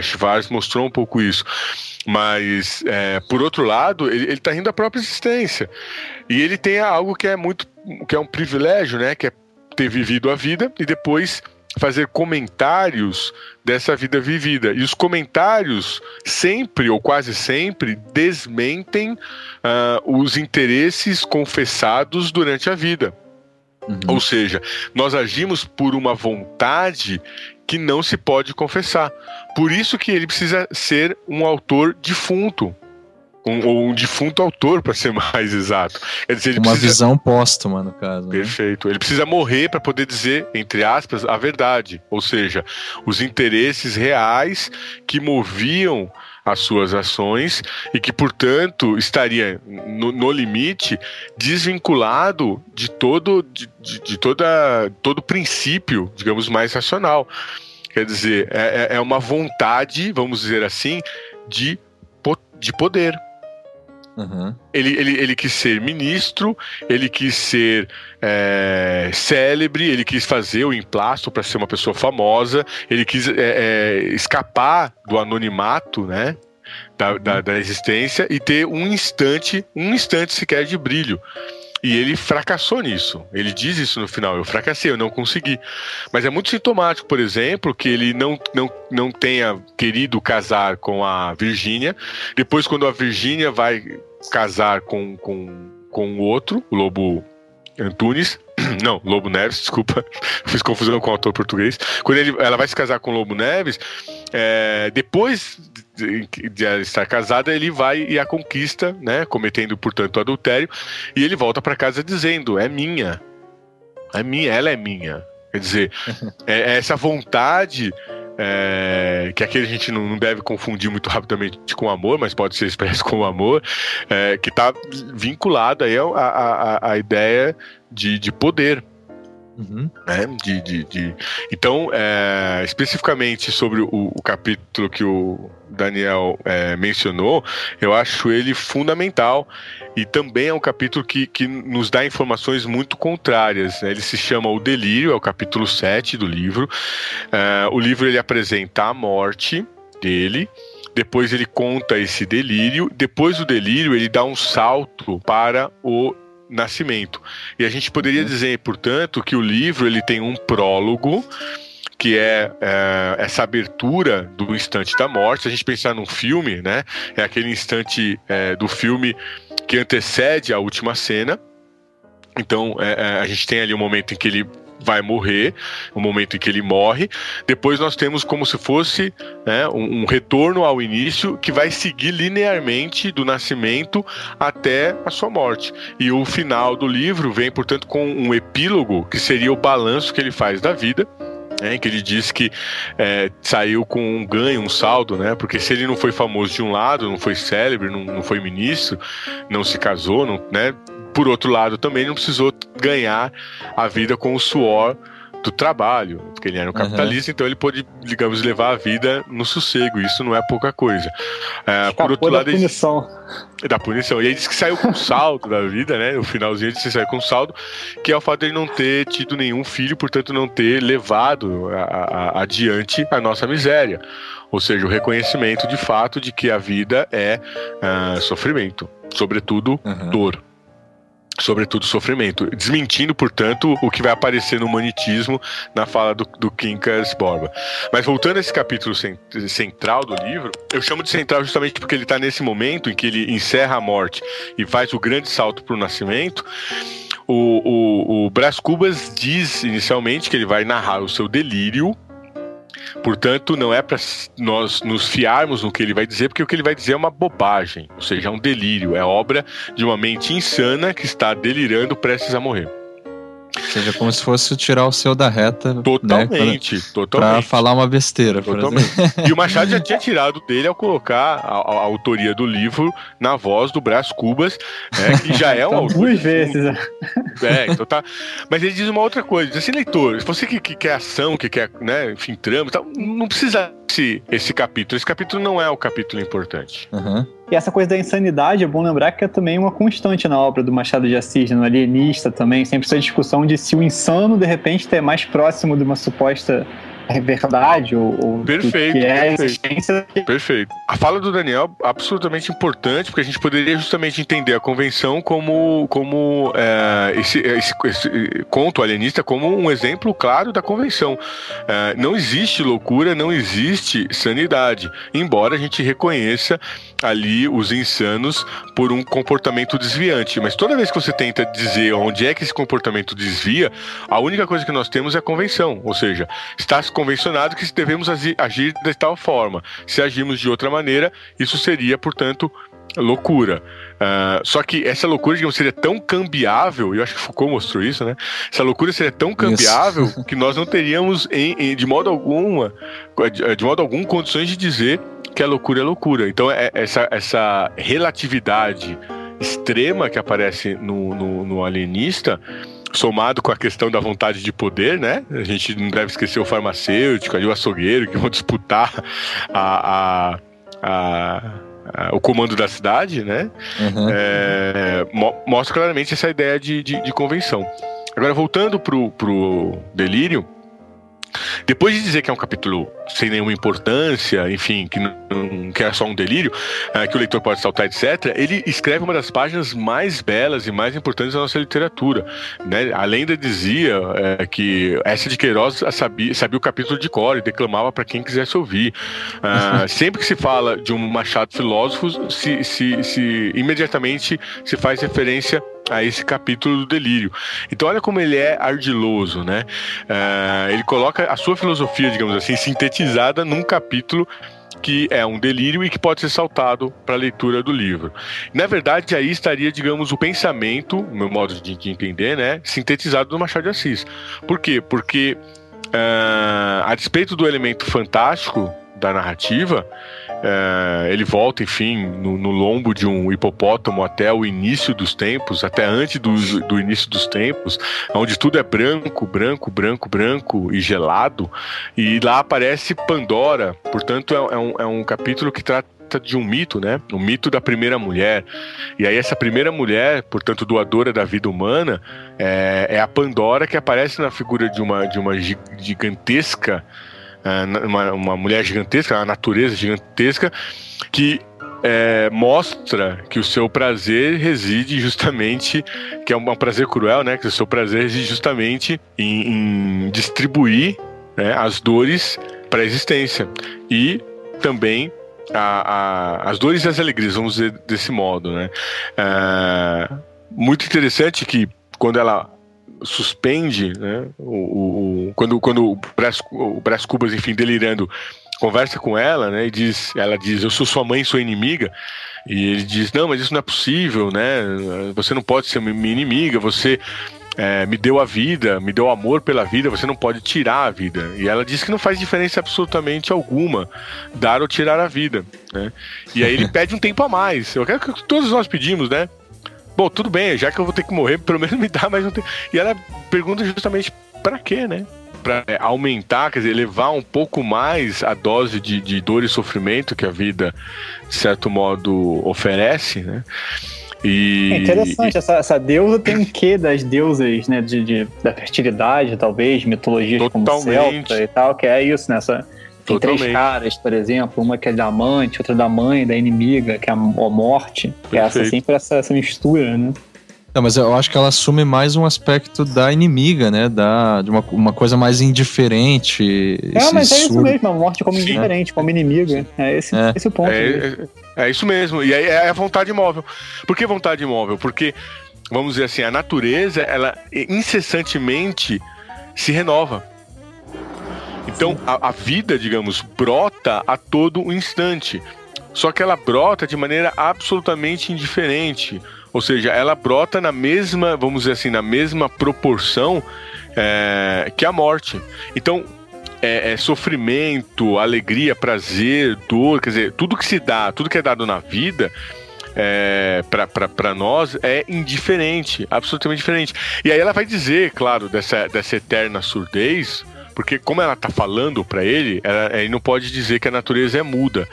Schwarz mostrou um pouco isso. Mas, por outro lado, ele está rindo da própria existência. E ele tem algo que é um privilégio, né? Que é ter vivido a vida e depois fazer comentários dessa vida vivida. E os comentários sempre, ou quase sempre, desmentem os interesses confessados durante a vida. Ou seja, nós agimos por uma vontade que não se pode confessar. Por isso que ele precisa ser um autor defunto. Ou um defunto autor, para ser mais exato. Quer dizer, uma visão póstuma, no caso. Perfeito. Ele precisa morrer para poder dizer, entre aspas, a verdade. Ou seja, os interesses reais que moviam as suas ações e que, portanto, estaria no limite desvinculado de todo princípio, digamos, mais racional. Quer dizer, é uma vontade, vamos dizer assim, de poder. Ele quis ser ministro, ele quis ser célebre, ele quis fazer o emplasto para ser uma pessoa famosa, ele quis escapar do anonimato, né, da existência e ter um instante sequer de brilho. E ele fracassou nisso. Ele diz isso no final: eu fracassei, eu não consegui. Mas é muito sintomático, por exemplo, que ele não tenha querido casar com a Virgínia. Depois, quando a Virgínia vai casar com o outro, o Lobo Antunes, não, Lobo Neves, desculpa, fiz confusão com o autor português. Quando ela vai se casar com o Lobo Neves, depois de ela estar casada, ele vai e a conquista, né, cometendo, portanto, adultério, e ele volta para casa dizendo: ela é minha. Quer dizer, essa vontade, que aqui a gente não deve confundir muito rapidamente com amor, mas pode ser expresso como amor, que está vinculada aí à ideia de poder. Uhum. Né? Então, especificamente sobre o capítulo que o Daniel mencionou, eu acho ele fundamental, e também é um capítulo que nos dá informações muito contrárias, né? Ele se chama O Delírio, é o capítulo 7 do livro. O livro ele apresenta a morte dele, depois ele conta esse delírio, depois do delírio ele dá um salto para o nascimento. E a gente poderia dizer, portanto, que o livro ele tem um prólogo, que é essa abertura do instante da morte. Se a gente pensar num filme, né, é aquele instante do filme que antecede a última cena. Então, a gente tem ali um momento em que ele vai morrer, um momento em que ele morre. Depois nós temos como se fosse, né, um retorno ao início que vai seguir linearmente do nascimento até a sua morte. E o final do livro vem, portanto, com um epílogo, que seria o balanço que ele faz da vida, né, que ele diz que saiu com um ganho, um saldo, né, porque se ele não foi famoso de um lado, não foi célebre, não foi ministro, não se casou, né, por outro lado também não precisou ganhar a vida com o suor do trabalho, porque ele era um capitalista, então ele pôde, digamos, levar a vida no sossego. Isso não é pouca coisa. Por outro lado, da punição. E aí diz que saiu com saldo da vida, né? No finalzinho ele saiu com saldo, que é o fato de ele não ter tido nenhum filho, portanto não ter levado adiante a nossa miséria. Ou seja, o reconhecimento de fato de que a vida é sofrimento, sobretudo dor. Sobretudo sofrimento, desmentindo, portanto, o que vai aparecer no humanitismo na fala do Quincas Borba. Mas voltando a esse capítulo central do livro, eu chamo de central justamente porque ele está nesse momento em que ele encerra a morte e faz o grande salto para o nascimento. O Brás Cubas diz inicialmente que ele vai narrar o seu delírio. Portanto, não é para nós nos fiarmos no que ele vai dizer, porque o que ele vai dizer é uma bobagem, ou seja, é um delírio, é obra de uma mente insana que está delirando prestes a morrer. Ou seja, como se fosse tirar o seu da reta. Totalmente, né, totalmente. Pra falar uma besteira. Totalmente. E o Machado já tinha tirado dele ao colocar a autoria do livro na voz do Brás Cubas, né, que já é um autor. Duas vezes. Então tá. Mas ele diz uma outra coisa, diz assim: leitor, se você que quer ação, que quer, né, enfim, trama e tal, não precisa esse capítulo. Esse capítulo não é o capítulo importante. E essa coisa da insanidade, é bom lembrar que é também uma constante na obra do Machado de Assis, no Alienista também, sempre essa discussão de se o insano, de repente, é mais próximo de uma suposta verdade ou perfeito, que é a existência. Perfeito. A fala do Daniel é absolutamente importante, porque a gente poderia justamente entender a convenção como esse conto alienista como um exemplo claro da convenção. Não existe loucura, não existe sanidade, embora a gente reconheça ali os insanos por um comportamento desviante. Mas toda vez que você tenta dizer onde é que esse comportamento desvia, a única coisa que nós temos é a convenção, ou seja, está convencionado que devemos agir de tal forma. Se agirmos de outra maneira, isso seria, portanto, loucura. Só que essa loucura, digamos, seria tão cambiável, e eu acho que Foucault mostrou isso, né? Essa loucura seria tão cambiável que nós não teríamos de modo algum condições de dizer que a loucura é loucura. Então essa relatividade extrema que aparece no Alienista, somado com a questão da vontade de poder, né? A gente não deve esquecer o farmacêutico e o açougueiro que vão disputar o comando da cidade, né? Mostra claramente essa ideia de convenção. Agora, voltando pro delírio, Depois de dizer que é um capítulo sem nenhuma importância, enfim, que é só um delírio, que o leitor pode saltar, etc., ele escreve uma das páginas mais belas e mais importantes da nossa literatura, né? A lenda dizia que Eça de Queiroz sabia o capítulo de cor e declamava para quem quisesse ouvir. Sempre que se fala de um Machado filósofo, imediatamente se faz referência a esse capítulo do delírio. Então olha como ele é ardiloso, né? Ele coloca a sua filosofia, digamos assim, sintetizada num capítulo que é um delírio e que pode ser saltado para a leitura do livro. Na verdade, aí estaria, digamos, o pensamento, o meu modo de entender, né, sintetizado do Machado de Assis. Por quê? Porque a despeito do elemento fantástico da narrativa, ele volta, enfim, no lombo de um hipopótamo até o início dos tempos, até antes do início dos tempos, onde tudo é branco, branco, branco, branco e gelado, e lá aparece Pandora. Portanto, é um capítulo que trata de um mito, né? O mito da primeira mulher. E aí essa primeira mulher, portanto doadora da vida humana, é a Pandora, que aparece na figura de uma gigantesca, uma mulher gigantesca, uma natureza gigantesca, que mostra que o seu prazer reside justamente, que é um prazer cruel, né? Que o seu prazer reside justamente em distribuir, né, as dores para a existência e também as dores e as alegrias, vamos dizer desse modo, né? Muito interessante que quando ela suspende, né, quando o Brás Cubas, enfim, delirando, conversa com ela, né, e ela diz, eu sou sua mãe, sua inimiga, e ele diz, não, mas isso não é possível, né, você não pode ser minha inimiga, você me deu a vida, me deu amor pela vida, você não pode tirar a vida. E ela diz que não faz diferença absolutamente alguma dar ou tirar a vida, né? E aí ele pede um tempo a mais. Eu quero que todos nós pedimos, né? Bom, tudo bem, já que eu vou ter que morrer, pelo menos me dá mais um tempo. E ela pergunta justamente pra quê, né? Pra aumentar, quer dizer, elevar um pouco mais a dose de dor e sofrimento que a vida, de certo modo, oferece, né? É interessante, essa deusa tem um quê das deusas, né, da fertilidade, talvez, mitologias como celta e tal, que é isso, né? Tem três caras, por exemplo, uma que é da amante, outra da mãe, da inimiga, que é a morte, que é sempre essa mistura, né? Não, mas eu acho que ela assume mais um aspecto da inimiga, né? De uma coisa mais indiferente. Mas é isso mesmo, a morte como indiferente, como inimiga. É esse o ponto. É isso mesmo. E aí é a vontade imóvel. Por que vontade imóvel? Porque, vamos dizer assim, a natureza, ela incessantemente se renova. Então, a vida, digamos, brota a todo instante. Só que ela brota de maneira absolutamente indiferente. Ou seja, ela brota na mesma, vamos dizer assim, na mesma proporção que a morte. Então, sofrimento, alegria, prazer, dor, quer dizer, tudo que se dá, tudo que é dado na vida, para nós é indiferente, absolutamente diferente. E aí ela vai dizer, claro, dessa eterna surdez, porque como ela está falando para ele não pode dizer que a natureza é muda.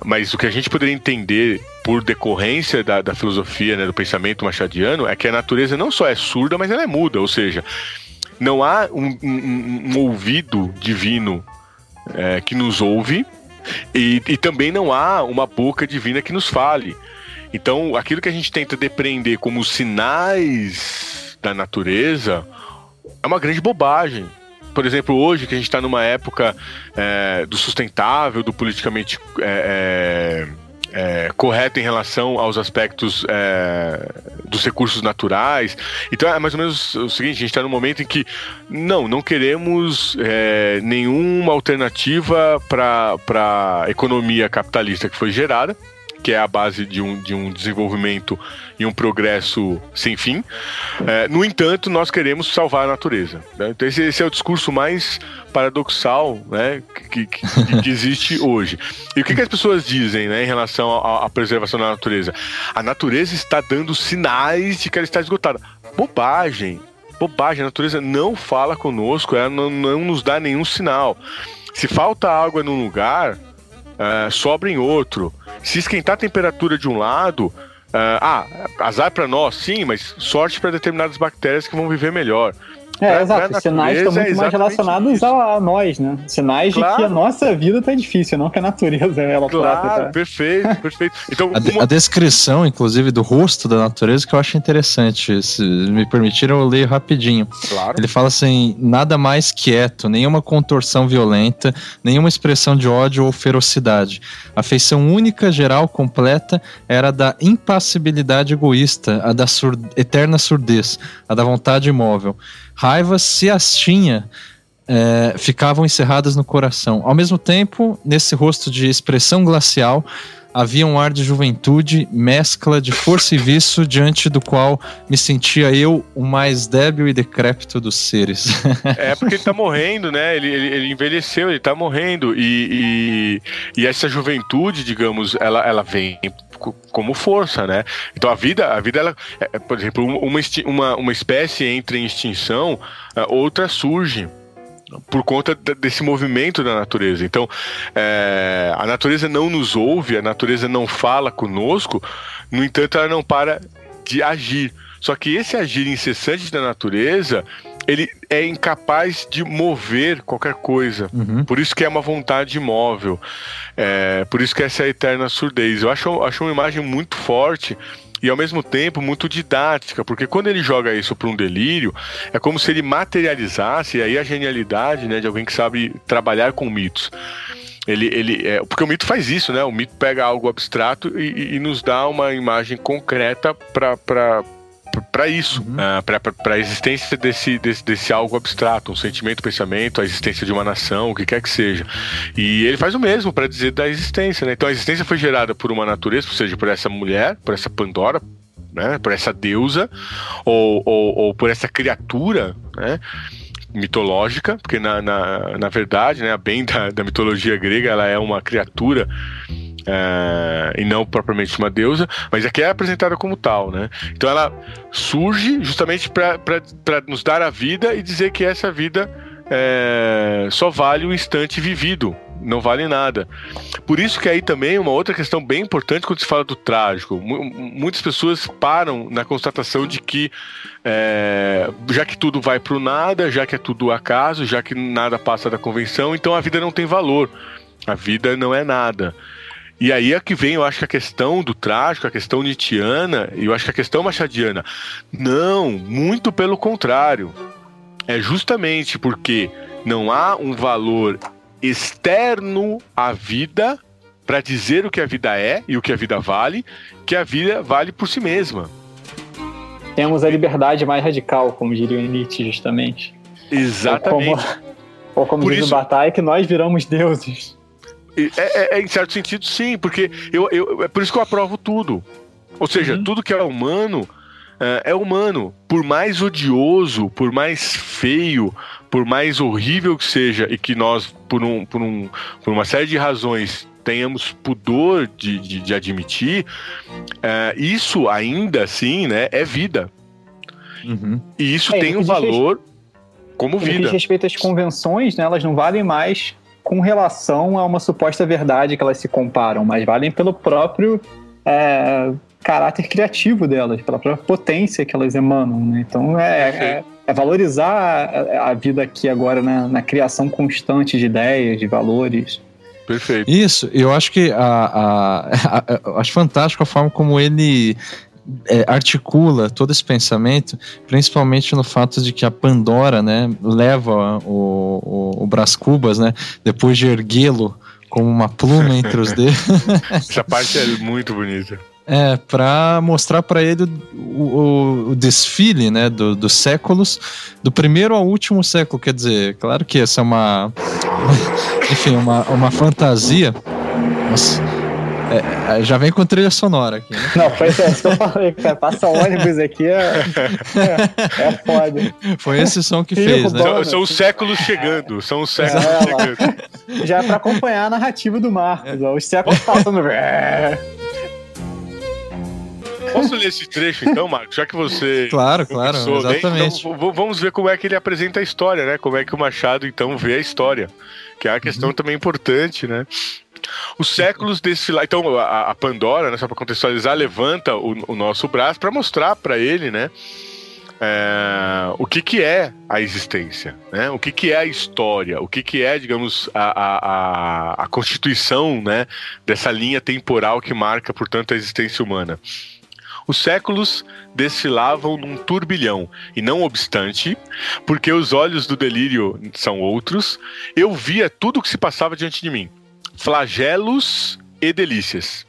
Mas o que a gente poderia entender por decorrência da filosofia, né, do pensamento machadiano, é que a natureza não só é surda, mas ela é muda. Ou seja, não há um ouvido divino que nos ouve e também não há uma boca divina que nos fale. Então, aquilo que a gente tenta depreender como sinais da natureza é uma grande bobagem. Por exemplo, hoje que a gente está numa época do sustentável, do politicamente correto em relação aos aspectos dos recursos naturais. Então é mais ou menos o seguinte, a gente está num momento em que não queremos nenhuma alternativa para a economia capitalista que foi gerada, que é a base de um desenvolvimento e um progresso sem fim. No entanto, nós queremos salvar a natureza, né? Então esse é o discurso mais paradoxal, né, que existe hoje. E o que as pessoas dizem, né, em relação à preservação da natureza? A natureza está dando sinais de que ela está esgotada. Bobagem, a natureza não fala conosco, ela não nos dá nenhum sinal. Se falta água num lugar, sobra em outro. Se esquentar a temperatura de um lado, azar para nós, sim, mas sorte para determinadas bactérias que vão viver melhor. Exato. Os sinais estão muito mais relacionados a nós, né? Sinais de que a nossa vida tá difícil, não que a natureza ela própria. Tá? Perfeito. Então, a descrição, inclusive, do rosto da natureza que eu acho interessante. Se me permitiram, eu leio rapidinho. Claro. Ele fala assim: nada mais quieto, nenhuma contorção violenta, nenhuma expressão de ódio ou ferocidade. A feição única, geral, completa, era a da impassibilidade egoísta, a da eterna surdez, a da vontade imóvel. Raivas, se as tinha, ficavam encerradas no coração. Ao mesmo tempo, nesse rosto de expressão glacial, havia um ar de juventude, mescla de força e vício, diante do qual me sentia eu o mais débil e decrépito dos seres. Porque ele tá morrendo, né? Ele envelheceu, ele tá morrendo. E essa juventude, digamos, ela vem como força, né? Então a vida ela, por exemplo, uma espécie entra em extinção, outra surge por conta desse movimento da natureza. Então a natureza não nos ouve, a natureza não fala conosco, no entanto ela não para de agir. Só que esse agir incessante da natureza, ele é incapaz de mover qualquer coisa. Por isso que é uma vontade imóvel. Por isso que essa é a eterna surdez. Eu acho uma imagem muito forte e ao mesmo tempo muito didática, porque quando ele joga isso para um delírio, é como se ele materializasse, e aí a genialidade, né, de alguém que sabe trabalhar com mitos. Porque o mito faz isso, né? O mito pega algo abstrato e nos dá uma imagem concreta para isso, para a existência desse algo abstrato, um sentimento, pensamento, a existência de uma nação, o que quer que seja. E ele faz o mesmo para dizer da existência, né? Então a existência foi gerada por uma natureza, ou seja, por essa mulher, por essa Pandora, né? Por essa deusa, ou por essa criatura, né? Mitológica, porque na verdade, né, bem da mitologia grega, ela é uma criatura e não propriamente uma deusa, mas aqui é apresentada como tal, né? Então ela surge justamente para nos dar a vida e dizer que essa vida só vale o instante vivido, não vale nada. Por isso que aí também uma outra questão bem importante quando se fala do trágico, muitas pessoas param na constatação de que já que tudo vai pro nada, já que é tudo acaso, já que nada passa da convenção, então a vida não tem valor, a vida não é nada. E aí é que vem, eu acho que a questão do trágico, a questão nietzschiana, e eu acho que a questão machadiana. Não, muito pelo contrário. É justamente porque não há um valor externo à vida para dizer o que a vida é e o que a vida vale, que a vida vale por si mesma. Temos a liberdade mais radical, como diria Nietzsche, justamente. Exatamente. Ou como diz o Bataille, que nós viramos deuses. Em certo sentido, sim, porque é por isso que eu aprovo tudo. Ou seja, tudo que é humano é humano. Por mais odioso, por mais feio, por mais horrível que seja, e que nós, por uma série de razões, tenhamos pudor de admitir, isso ainda assim, né, é vida. E isso tem um valor como vida. No que diz respeito às convenções, né, elas não valem mais com relação a uma suposta verdade que elas se comparam, mas valem pelo próprio caráter criativo delas, pela própria potência que elas emanam, né? Então é valorizar a vida aqui agora, né, na criação constante de ideias, de valores. Perfeito. Isso, eu acho que acho fantástico a forma como ele articula todo esse pensamento, principalmente no fato de que a Pandora, né, leva o Brás Cubas, né, depois de erguê-lo como uma pluma entre os dedos. Essa parte é muito bonita. Para mostrar para ele o desfile, né, dos séculos, do primeiro ao último século. Quer dizer, claro que essa é uma enfim, uma fantasia, mas já vem com trilha sonora aqui, né? Não, foi isso que eu falei, cara. Passa ônibus aqui, é foda. Foi esse som que fez, né? São os séculos chegando. São os séculos chegando. Já é pra acompanhar a narrativa do Marcos. Os séculos passando. Posso ler esse trecho então, Marcos? Já que você... Claro, exatamente. Então, vamos ver como é que ele apresenta a história, né? Como é que o Machado, então, vê a história. Que é uma questão também importante, né? Os séculos desfilaram. Então, a Pandora, né, só para contextualizar, levanta o nosso braço para mostrar para ele, né, o que é a existência, né? O que é a história, o que é, digamos, a constituição, né, dessa linha temporal que marca, portanto, a existência humana. Os séculos desfilavam num turbilhão, e não obstante, porque os olhos do delírio são outros, eu via tudo o que se passava diante de mim. Flagelos e delícias.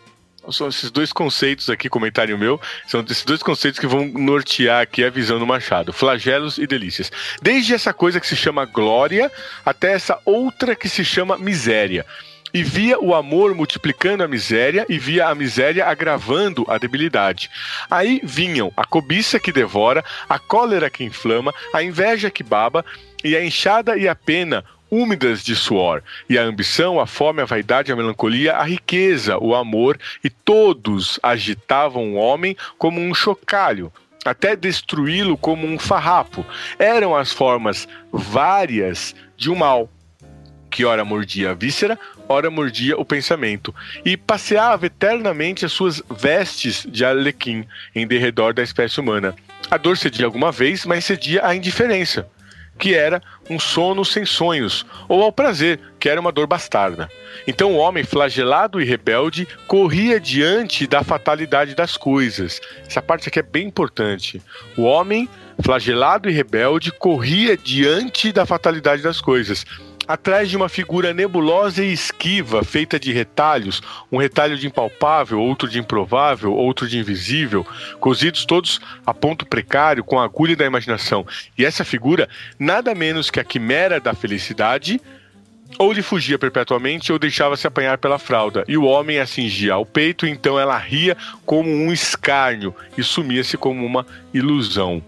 São esses dois conceitos aqui, comentário meu, são esses dois conceitos que vão nortear aqui a visão do Machado. Flagelos e delícias. Desde essa coisa que se chama glória, até essa outra que se chama miséria. E via o amor multiplicando a miséria e via a miséria agravando a debilidade. Aí vinham a cobiça que devora, a cólera que inflama, a inveja que baba e a enxada e a pena úmidas de suor. E a ambição, a fome, a vaidade, a melancolia, a riqueza, o amor, e todos agitavam o homem como um chocalho, até destruí-lo como um farrapo. Eram as formas várias de um mal, que ora mordia a víscera, ora mordia o pensamento, e passeava eternamente as suas vestes de arlequim em derredor da espécie humana. A dor cedia alguma vez, mas cedia à indiferença, que era um sono sem sonhos, ou ao prazer, que era uma dor bastarda. Então o homem, flagelado e rebelde, corria diante da fatalidade das coisas. Essa parte aqui é bem importante. O homem, flagelado e rebelde, corria diante da fatalidade das coisas, atrás de uma figura nebulosa e esquiva, feita de retalhos, um retalho de impalpável, outro de improvável, outro de invisível, cozidos todos a ponto precário, com a agulha da imaginação. E essa figura, nada menos que a quimera da felicidade, ou lhe fugia perpetuamente, ou deixava-se apanhar pela fralda, e o homem a cingia ao peito, e então ela ria como um escárnio, e sumia-se como uma ilusão.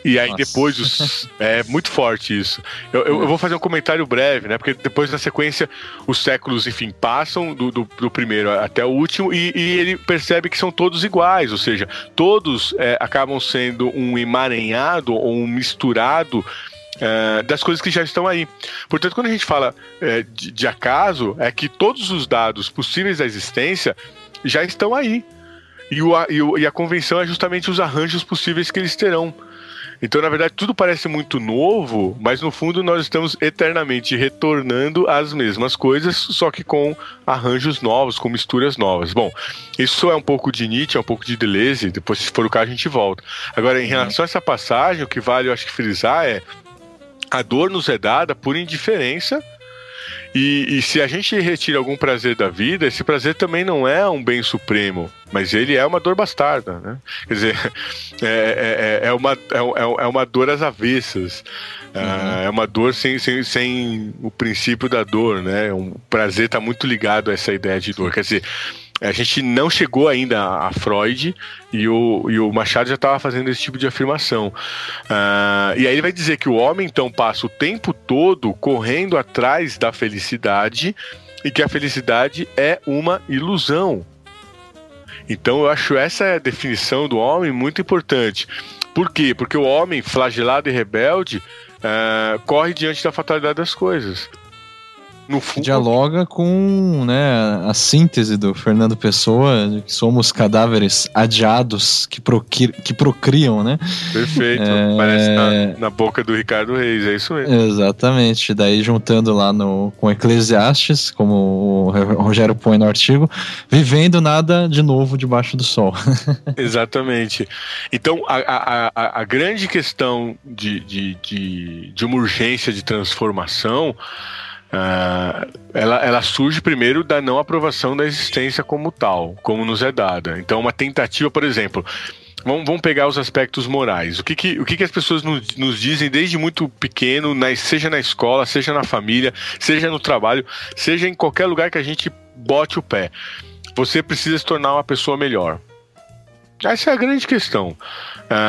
E aí depois, é muito forte isso. Eu vou fazer um comentário breve, né? Porque depois na sequência os séculos, enfim, passam do primeiro até o último e ele percebe que são todos iguais, ou seja, todos acabam sendo um emaranhado ou um misturado das coisas que já estão aí. Portanto, quando a gente fala de acaso, é que todos os dados possíveis da existência já estão aí. E a convenção é justamente os arranjos possíveis que eles terão. Então, na verdade, tudo parece muito novo, mas no fundo nós estamos eternamente retornando às mesmas coisas, só que com arranjos novos, com misturas novas. Bom, isso é um pouco de Nietzsche, é um pouco de Deleuze, depois, se for o caso, a gente volta. Agora, em relação a essa passagem, o que vale, eu acho que frisar é: a dor nos é dada por indiferença. E se a gente retira algum prazer da vida, esse prazer também não é um bem supremo, mas ele é uma dor bastarda, né? Quer dizer, é uma dor às avessas, é uma dor sem o princípio da dor, né? O prazer está muito ligado a essa ideia de dor. Quer dizer, a gente não chegou ainda a Freud e o Machado já estava fazendo esse tipo de afirmação. E aí ele vai dizer que o homem, então, passa o tempo todo correndo atrás da felicidade e que a felicidade é uma ilusão. Então eu acho essa definição do homem muito importante. Por quê? Porque o homem, flagelado e rebelde, corre diante da fatalidade das coisas. No fundo, dialoga com, né, a síntese do Fernando Pessoa, de que somos cadáveres adiados que procriam, né? Perfeito, parece na boca do Ricardo Reis, é isso mesmo. Exatamente, daí juntando lá com Eclesiastes, como o Rogério põe no artigo, vivendo nada de novo debaixo do sol. Exatamente. Então, a grande questão de uma urgência de transformação, ela surge primeiro da não aprovação da existência como tal, como nos é dada. Então, uma tentativa, por exemplo, vamos pegar os aspectos morais. O que as pessoas nos dizem desde muito pequeno, seja na escola, seja na família, seja no trabalho, seja em qualquer lugar que a gente bote o pé. Você precisa se tornar uma pessoa melhor. Essa é a grande questão.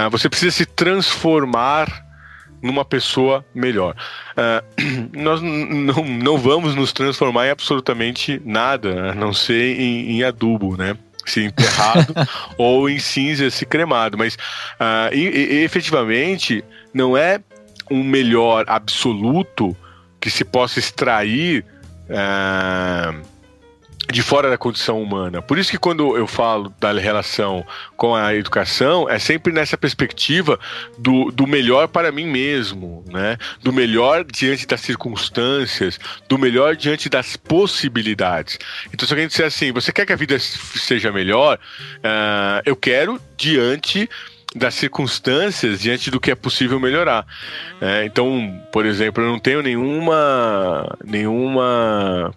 Você precisa se transformar numa pessoa melhor. Nós não vamos nos transformar em absolutamente nada, a não ser em adubo, né? Se enterrado ou em cinza, se cremado. Mas efetivamente não é um melhor absoluto que se possa extrair de fora da condição humana. Por isso que quando eu falo da relação com a educação, é sempre nessa perspectiva do melhor para mim mesmo, né? Do melhor diante das circunstâncias, do melhor diante das possibilidades. Então, se alguém disser assim, você quer que a vida seja melhor? Eu quero diante das circunstâncias, diante do que é possível melhorar. Então, por exemplo, eu não tenho nenhuma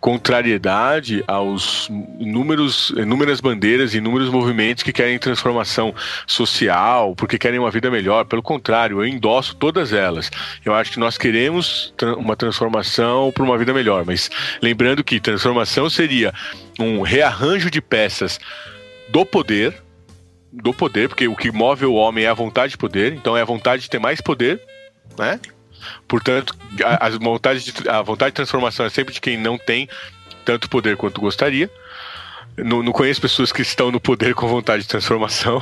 contrariedade aos inúmeras bandeiras e inúmeros movimentos que querem transformação social, porque querem uma vida melhor. Pelo contrário, eu endosso todas elas. Eu acho que nós queremos uma transformação para uma vida melhor, mas lembrando que transformação seria um rearranjo de peças do poder, porque o que move o homem é a vontade de poder, então é a vontade de ter mais poder, né? Portanto, a vontade de transformação é sempre de quem não tem tanto poder quanto gostaria. Não conheço pessoas que estão no poder com vontade de transformação,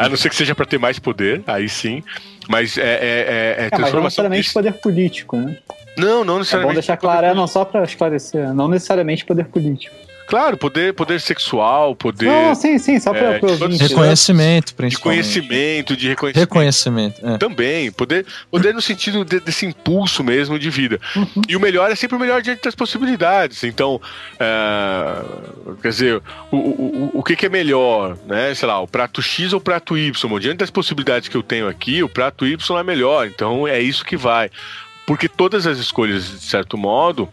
a não ser que seja para ter mais poder, aí sim. Mas transformação. Mas não necessariamente poder político, né? Não necessariamente. É bom deixar claro, não só para esclarecer, não necessariamente poder político. Claro, poder sexual, poder... Não, sim, só para reconhecimento, principalmente. De reconhecimento. Também, poder no sentido desse impulso mesmo de vida. E o melhor é sempre o melhor diante das possibilidades. Então, quer dizer, o que é melhor, né? Sei lá, o prato X ou o prato Y? Diante das possibilidades que eu tenho aqui, o prato Y é melhor. Então, é isso que vai. Porque todas as escolhas, de certo modo...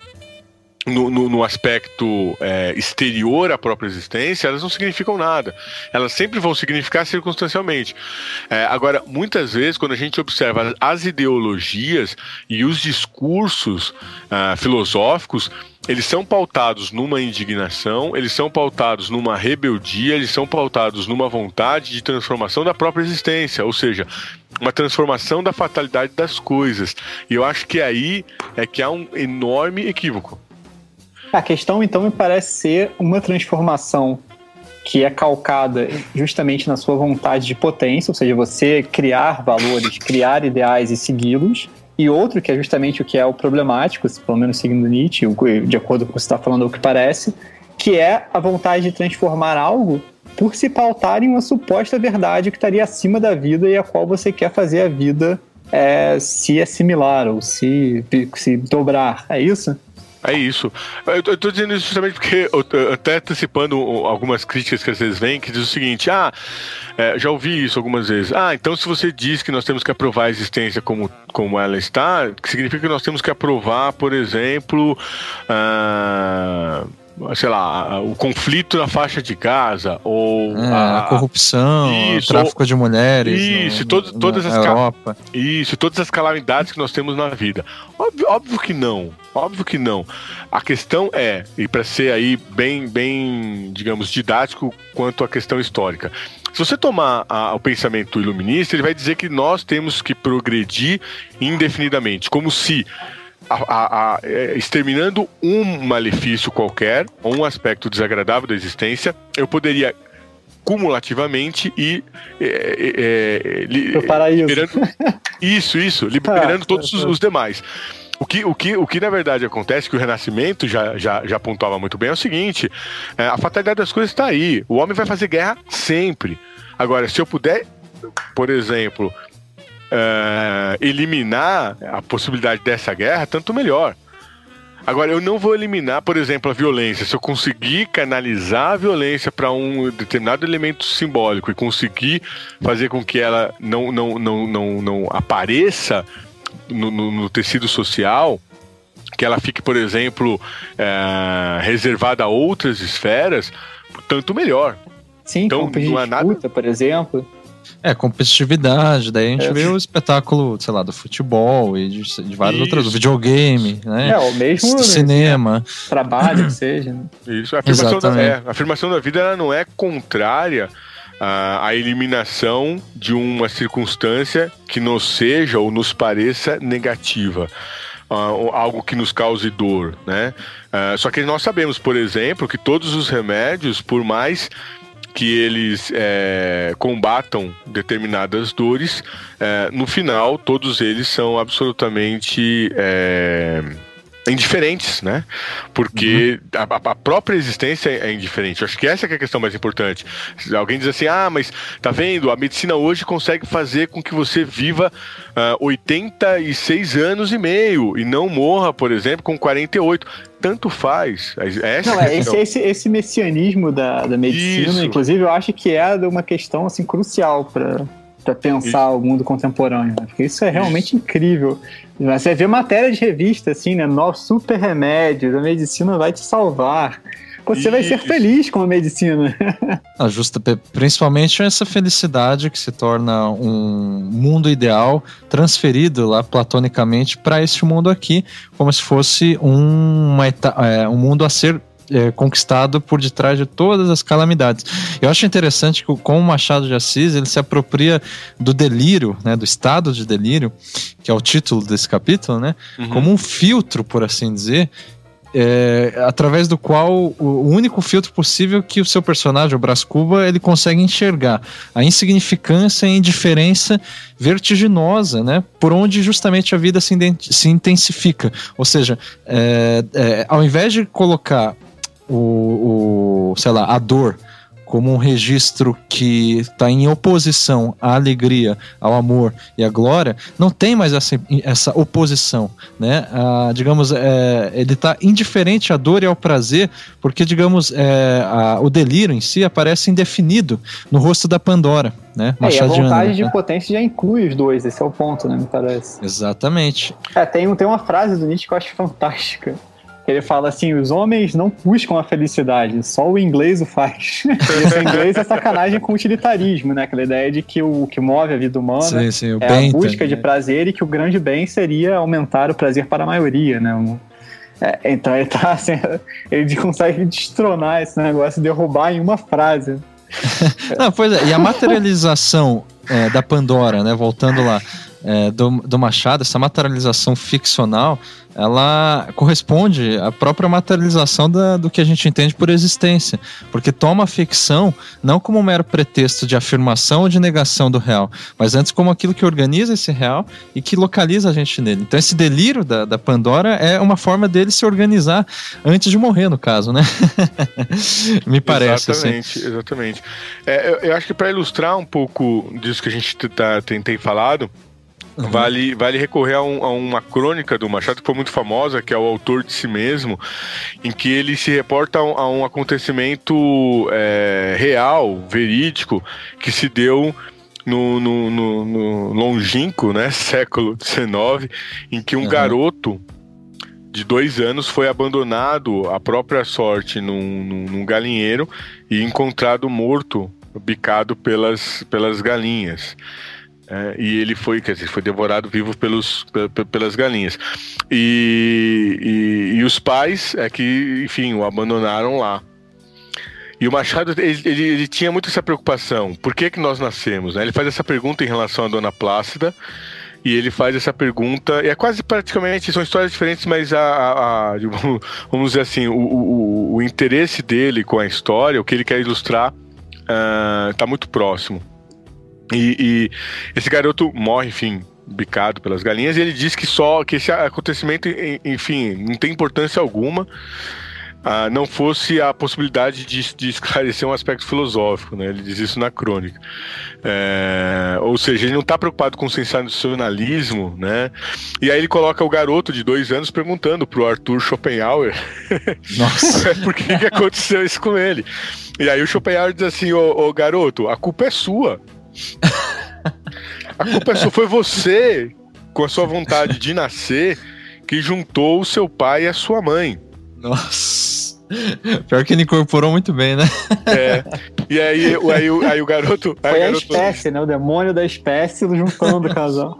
No aspecto exterior à própria existência, elas não significam nada. Elas sempre vão significar circunstancialmente. Agora, muitas vezes, quando a gente observa as ideologias e os discursos filosóficos, eles são pautados numa indignação, eles são pautados numa rebeldia, eles são pautados numa vontade de transformação da própria existência, ou seja, uma transformação da fatalidade das coisas. E eu acho que aí é que há um enorme equívoco. A questão, então, me parece ser uma transformação que é calcada justamente na sua vontade de potência, ou seja, você criar valores, criar ideais e segui-los, e outro que é justamente o que é o problemático, pelo menos seguindo Nietzsche, de acordo com o que você está falando, é o que parece, que é a vontade de transformar algo por se pautar em uma suposta verdade que estaria acima da vida e a qual você quer fazer a vida se assimilar ou se dobrar. É isso? É isso. Eu tô dizendo isso justamente porque, até antecipando algumas críticas que às vezes vêm, que diz o seguinte, já ouvi isso algumas vezes, então se você diz que nós temos que aprovar a existência como ela está, que significa que nós temos que aprovar, por exemplo, sei lá, o conflito na faixa de Gaza, ou a corrupção, o tráfico de mulheres todas na Europa. Todas as calamidades que nós temos na vida. Óbvio que não. A questão e para ser aí bem, digamos, didático quanto à questão histórica, se você tomar o pensamento iluminista, ele vai dizer que nós temos que progredir indefinidamente, como se exterminando um malefício qualquer, ou um aspecto desagradável da existência, eu poderia cumulativamente ir liberando todos os demais. O que na verdade acontece, que o Renascimento já apontava muito bem, é o seguinte: a fatalidade das coisas está aí. O homem vai fazer guerra sempre. Agora, se eu puder, por exemplo, eliminar a possibilidade dessa guerra, tanto melhor. Agora, eu não vou eliminar, por exemplo, a violência. Se eu conseguir canalizar a violência para um determinado elemento simbólico e conseguir fazer com que ela não apareça no tecido social, que ela fique, por exemplo, reservada a outras esferas, tanto melhor. Sim, então, como não é nada, por exemplo. Competitividade, daí a gente vê o espetáculo, sei lá, do futebol e de várias outras, do videogame, né? Ou mesmo do cinema. Trabalho, que seja. Né? Isso, a afirmação da vida ela não é contrária à eliminação de uma circunstância que nos seja ou nos pareça negativa. Algo que nos cause dor, né? Só que nós sabemos, por exemplo, que todos os remédios, por mais que eles combatam determinadas dores, no final todos eles são absolutamente indiferentes, né? Porque a própria existência é indiferente. Eu acho que essa que é a questão mais importante. Alguém diz assim, mas tá vendo? A medicina hoje consegue fazer com que você viva 86 anos e meio e não morra, por exemplo, com 48. Tanto faz. Esse messianismo da medicina, isso. Inclusive, eu acho que é uma questão assim, crucial para pensar o mundo contemporâneo, né? Porque isso é realmente incrível. Você vê matéria de revista assim, né? Super remédios, a medicina vai te salvar. Você vai ser feliz com a medicina. Principalmente essa felicidade que se torna um mundo ideal transferido lá platonicamente para este mundo aqui, como se fosse um mundo a ser conquistado por detrás de todas as calamidades. Eu acho interessante que com o Machado de Assis ele se apropria do delírio, né, do estado de delírio, que é o título desse capítulo, né, como um filtro, por assim dizer, através do qual o único filtro possível que o seu personagem, o Brás Cuba, ele consegue enxergar a insignificância e a indiferença vertiginosa, né, por onde justamente a vida se intensifica. Ou seja, ao invés de colocar sei lá, a dor como um registro que está em oposição à alegria, ao amor e à glória, não tem mais essa oposição, né? Digamos, ele está indiferente à dor e ao prazer, porque, digamos, o delírio em si aparece indefinido no rosto da Pandora, né? E a vontade de potência já inclui os dois, esse é o ponto, né? Me parece. Exatamente. Tem uma frase do Nietzsche que eu acho fantástica. Ele fala assim, os homens não buscam a felicidade, só o inglês o faz. Esse inglês é sacanagem com o utilitarismo, né? Aquela ideia de que o que move a vida humana é a busca de prazer e que o grande bem seria aumentar o prazer para a maioria, né? Então ele tá assim, ele consegue destronar esse negócio, derrubar em uma frase. Não, pois é, e a materialização da Pandora, né? Voltando lá, do Machado, essa materialização ficcional, ela corresponde à própria materialização do que a gente entende por existência, porque toma a ficção não como um mero pretexto de afirmação ou de negação do real, mas antes como aquilo que organiza esse real e que localiza a gente nele. Então esse delírio da Pandora é uma forma dele se organizar antes de morrer, no caso, né? Me parece. Exatamente. Eu acho que para ilustrar um pouco disso que a gente tem falado, vale recorrer a uma crônica do Machado que foi muito famosa, que é o Autor de Si Mesmo, em que ele se reporta a um acontecimento real, verídico, que se deu no longínquo, né, século XIX, em que um garoto de 2 anos foi abandonado à própria sorte num galinheiro e encontrado morto, bicado pelas galinhas. E ele foi devorado vivo pelas galinhas. E os pais que, enfim, o abandonaram lá. E o Machado, ele tinha muito essa preocupação. Por que nós nascemos? Né? Ele faz essa pergunta em relação à Dona Plácida, e ele faz essa pergunta, e é quase praticamente, são histórias diferentes, mas vamos dizer assim, o interesse dele com a história, o que ele quer ilustrar, está muito próximo. E esse garoto morre, enfim, bicado pelas galinhas, e ele diz que esse acontecimento, enfim, não tem importância alguma, não fosse a possibilidade de esclarecer um aspecto filosófico, né? Ele diz isso na crônica. Ou seja, ele não está preocupado com o sensacionalismo, né? E aí ele coloca o garoto de 2 anos perguntando pro Arthur Schopenhauer Nossa. por que aconteceu isso com ele. E aí o Schopenhauer diz assim, ô garoto, a culpa é sua. A culpa é sua, foi você, com a sua vontade de nascer, que juntou o seu pai e a sua mãe. Nossa, pior que ele incorporou muito bem, né? E aí o garoto... Foi a espécie, né? O demônio da espécie juntando o casal.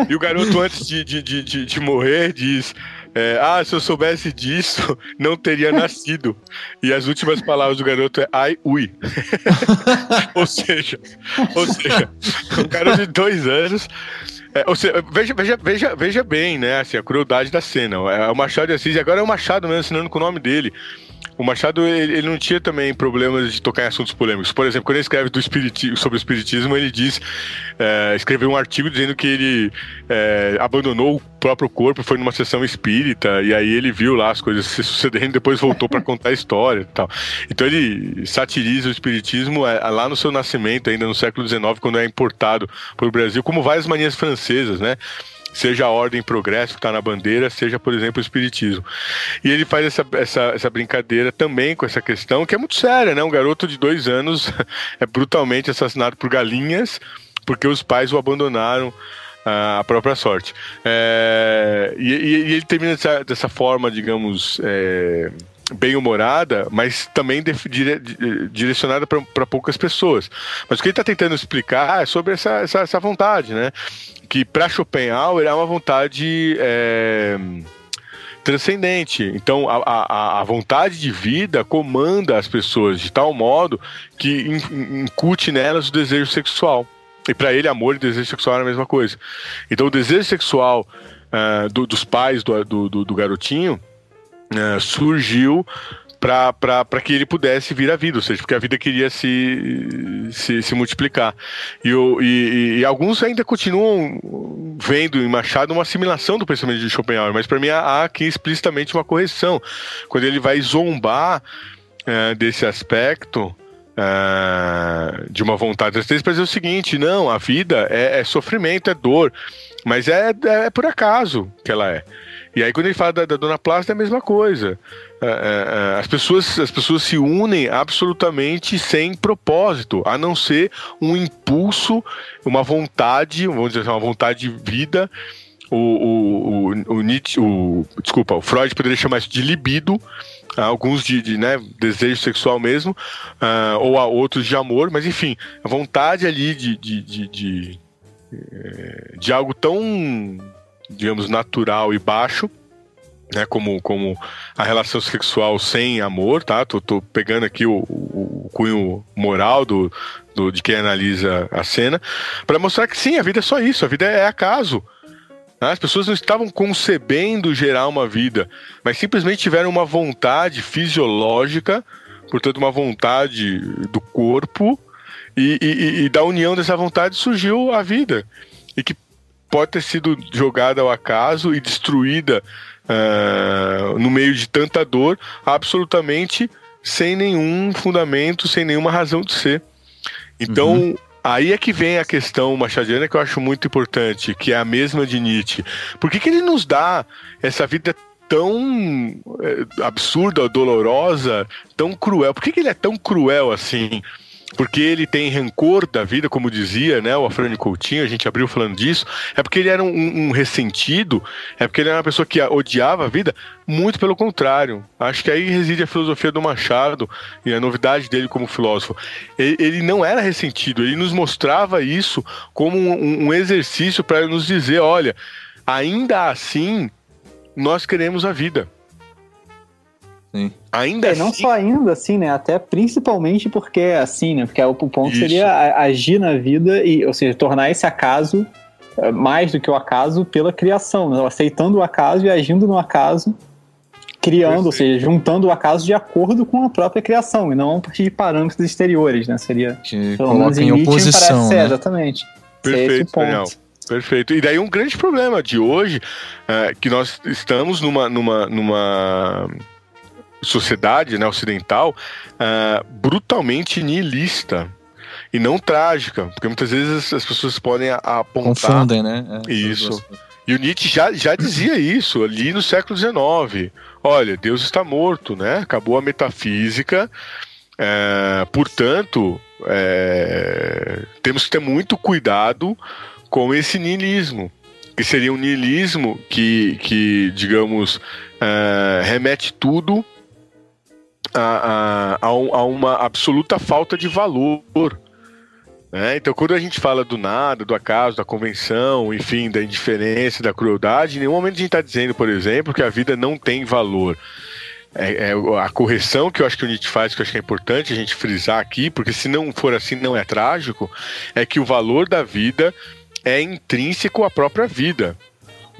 E o garoto, antes de morrer, diz... se eu soubesse disso, não teria nascido. E as últimas palavras do garoto é ai, ui. ou seja, um garoto de 2 anos. Ou seja, veja bem, né? Assim, a crueldade da cena. O Machado de Assis, agora é o Machado mesmo, assinando com o nome dele. O Machado, ele não tinha também problemas de tocar em assuntos polêmicos. Por exemplo, quando ele escreve sobre o espiritismo, ele escreveu um artigo dizendo que ele abandonou próprio corpo, foi numa sessão espírita, e aí ele viu lá as coisas se sucedendo, e depois voltou para contar a história e tal. Então ele satiriza o espiritismo lá no seu nascimento, ainda no século XIX, quando é importado para o Brasil, como várias manias francesas, né? Seja a ordem progresso que está na bandeira, seja, por exemplo, o espiritismo. E ele faz essa brincadeira também com essa questão, que é muito séria, né? Um garoto de 2 anos é brutalmente assassinado por galinhas, porque os pais o abandonaram à própria sorte. E ele termina dessa forma, digamos, bem-humorada, mas também direcionada para poucas pessoas. Mas o que ele está tentando explicar é sobre essa vontade, né? Que para Schopenhauer é uma vontade transcendente. Então a vontade de vida comanda as pessoas de tal modo que incute nelas o desejo sexual. E para ele, amor e desejo sexual era a mesma coisa. Então o desejo sexual dos pais do garotinho surgiu para que ele pudesse vir à vida, ou seja, porque a vida queria se multiplicar. E alguns ainda continuam vendo em Machado uma assimilação do pensamento de Schopenhauer, mas para mim há aqui explicitamente uma correção. Quando ele vai zombar desse aspecto de uma vontade para dizer o seguinte: não, a vida é sofrimento, é dor, mas é por acaso que ela é. E aí quando ele fala da Dona Plácida é a mesma coisa. As pessoas se unem absolutamente sem propósito, a não ser um impulso, uma vontade, vamos dizer assim, uma vontade de vida. O Freud poderia chamar isso de libido, alguns de desejo sexual mesmo, ou a outros de amor, mas enfim, a vontade ali de algo tão, digamos, natural e baixo, né, como a relação sexual sem amor, tá? Tô pegando aqui o cunho moral de quem analisa a cena, para mostrar que sim, a vida é só isso, a vida é acaso. As pessoas não estavam concebendo gerar uma vida, mas simplesmente tiveram uma vontade fisiológica, portanto uma vontade do corpo, e da união dessa vontade surgiu a vida, e que pode ter sido jogada ao acaso e destruída no meio de tanta dor, absolutamente sem nenhum fundamento, sem nenhuma razão de ser. Então, aí é que vem a questão machadiana, que eu acho muito importante, que é a mesma de Nietzsche. Por que ele nos dá essa vida tão absurda, dolorosa, tão cruel? Por que ele é tão cruel assim? Porque ele tem rancor da vida, como dizia, né, o Afrânio Coutinho, a gente abriu falando disso. É porque ele era um ressentido? É porque ele era uma pessoa que odiava a vida? Muito pelo contrário. Acho que aí reside a filosofia do Machado e a novidade dele como filósofo. Ele não era ressentido, ele nos mostrava isso como um exercício para nos dizer: olha, ainda assim, nós queremos a vida. Sim. Ainda assim, não só ainda assim, né? Até principalmente porque é assim, né? Porque o ponto seria agir na vida, ou seja, tornar esse acaso mais do que o acaso pela criação, né? Aceitando o acaso e agindo no acaso, criando, ou seja, juntando o acaso de acordo com a própria criação, e não a partir de parâmetros exteriores, né? Seria que coloca em oposição, né? Exatamente. Perfeito, Daniel. Perfeito. E daí um grande problema de hoje, que nós estamos numa sociedade, né, ocidental, brutalmente nihilista e não trágica, porque muitas vezes as pessoas podem apontar... Confundem, né? Isso. E o Nietzsche já dizia isso ali no século XIX. Olha, Deus está morto, né? Acabou a metafísica, portanto, temos que ter muito cuidado com esse nihilismo, que seria um nihilismo que digamos, remete tudo a uma absoluta falta de valor, né? Então, quando a gente fala do nada, do acaso, da convenção, enfim, da indiferença, da crueldade, em nenhum momento a gente está dizendo, por exemplo, que a vida não tem valor. A correção que eu acho que o Nietzsche faz, que eu acho que é importante a gente frisar aqui, porque se não for assim não é trágico, é que o valor da vida é intrínseco à própria vida.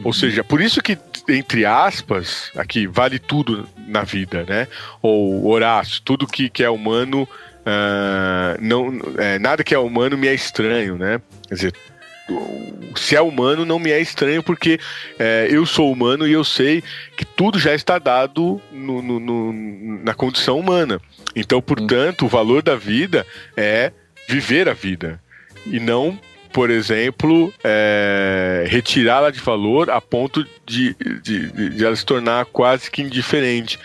Ou seja, por isso que, entre aspas, aqui, vale tudo na vida, né? Ou Horácio, tudo que é humano, nada que é humano me é estranho, né? Quer dizer, se é humano, não me é estranho, porque eu sou humano e eu sei que tudo já está dado na condição humana. Então, portanto, o valor da vida é viver a vida e não, por exemplo, retirá-la de valor a ponto de ela se tornar quase que indiferente.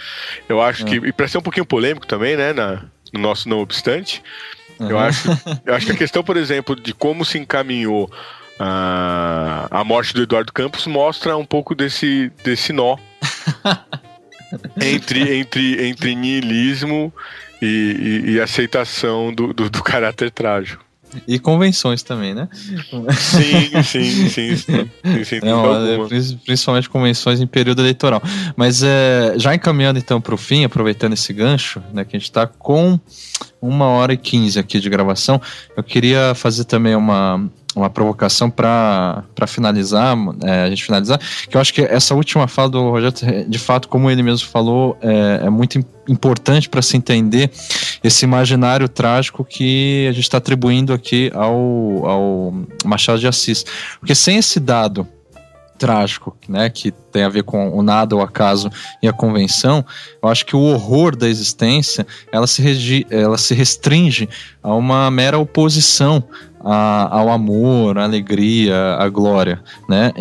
Eu acho que, e para ser um pouquinho polêmico também, né, no nosso Não Obstante, eu acho que a questão, por exemplo, de como se encaminhou a morte do Eduardo Campos mostra um pouco desse nó entre niilismo e aceitação do caráter trágico. E convenções também, né? Sim. Não, principalmente convenções em período eleitoral. Mas já encaminhando então para o fim, aproveitando esse gancho, né, que a gente está com 1h15 aqui de gravação, eu queria fazer também uma provocação para finalizar, a gente finalizar, que eu acho que essa última fala do Rogério, de fato, como ele mesmo falou, é muito importante para se entender esse imaginário trágico que a gente está atribuindo aqui ao Machado de Assis. Porque sem esse dado trágico, né, que tem a ver com o nada, o acaso e a convenção, eu acho que o horror da existência ela se restringe a uma mera oposição ao amor, à alegria, à glória, né?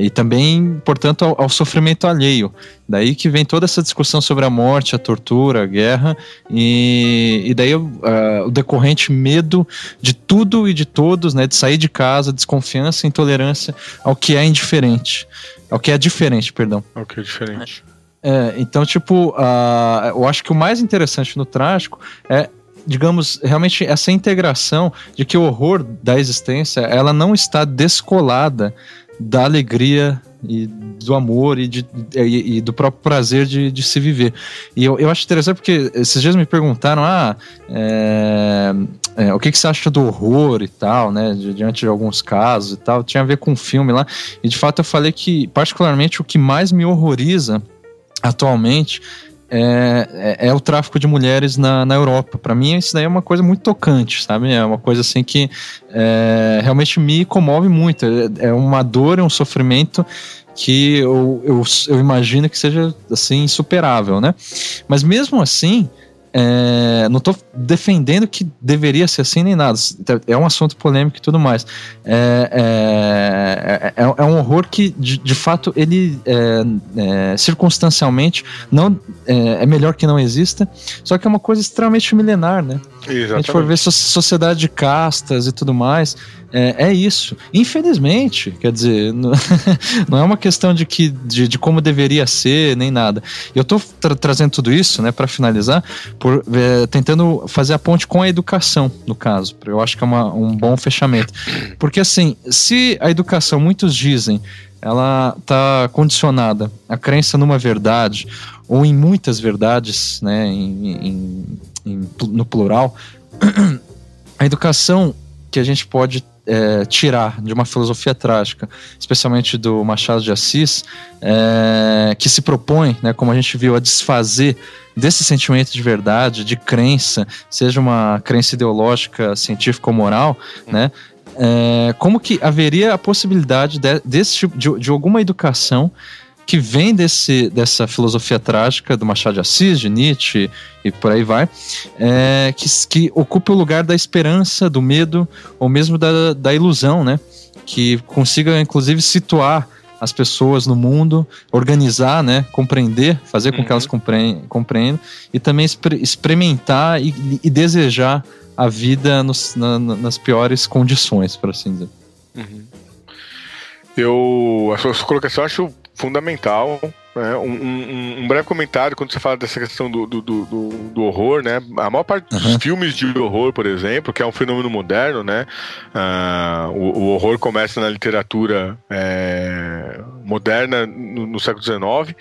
E também, portanto, ao sofrimento alheio. Daí que vem toda essa discussão sobre a morte, a tortura, a guerra, e daí o decorrente medo de tudo e de todos, né? De sair de casa, desconfiança, intolerância ao que é indiferente. Ao que é diferente, perdão. Ao que é diferente. Então, eu acho que o mais interessante no trágico é, digamos, realmente essa integração de que o horror da existência, ela não está descolada da alegria e do amor e do próprio prazer de se viver. E eu acho interessante porque esses dias me perguntaram o que você acha do horror e tal, né, diante de alguns casos e tal, tinha a ver com um filme lá, e de fato eu falei que particularmente o que mais me horroriza atualmente é o tráfico de mulheres na Europa. Para mim isso daí é uma coisa muito tocante, sabe? É uma coisa assim que realmente me comove muito. É uma dor, é um sofrimento que eu imagino que seja assim insuperável, né? Mas mesmo assim, não estou defendendo que deveria ser assim nem nada. É um assunto polêmico e tudo mais. É um horror que de fato ele circunstancialmente não é melhor que não exista, só que é uma coisa extremamente milenar, né? Exatamente. A gente for ver sociedade de castas e tudo mais, é isso. Infelizmente, quer dizer, não é uma questão de como deveria ser, nem nada. Eu estou trazendo tudo isso, né, para finalizar, tentando fazer a ponte com a educação, no caso. Eu acho que é um bom fechamento. Porque, assim, se a educação, muitos dizem, ela está condicionada à crença numa verdade, ou em muitas verdades, né, no plural, a educação que a gente pode tirar de uma filosofia trágica, especialmente do Machado de Assis, que se propõe, né, como a gente viu, a desfazer desse sentimento de verdade, de crença, seja uma crença ideológica, científica ou moral, né, como que haveria a possibilidade desse tipo de alguma educação que vem dessa filosofia trágica do Machado de Assis, de Nietzsche e por aí vai, que ocupe o lugar da esperança, do medo ou mesmo da ilusão, né? Que consiga inclusive situar as pessoas no mundo, organizar, né? Compreender, fazer com que elas compreendam e também experimentar e desejar a vida nas piores condições, por assim dizer. A sua colocação eu acho fundamental, né? Um breve comentário quando você fala dessa questão do horror, né? A maior parte dos filmes de horror, por exemplo, que é um fenômeno moderno, né? O horror começa na literatura moderna no século XIX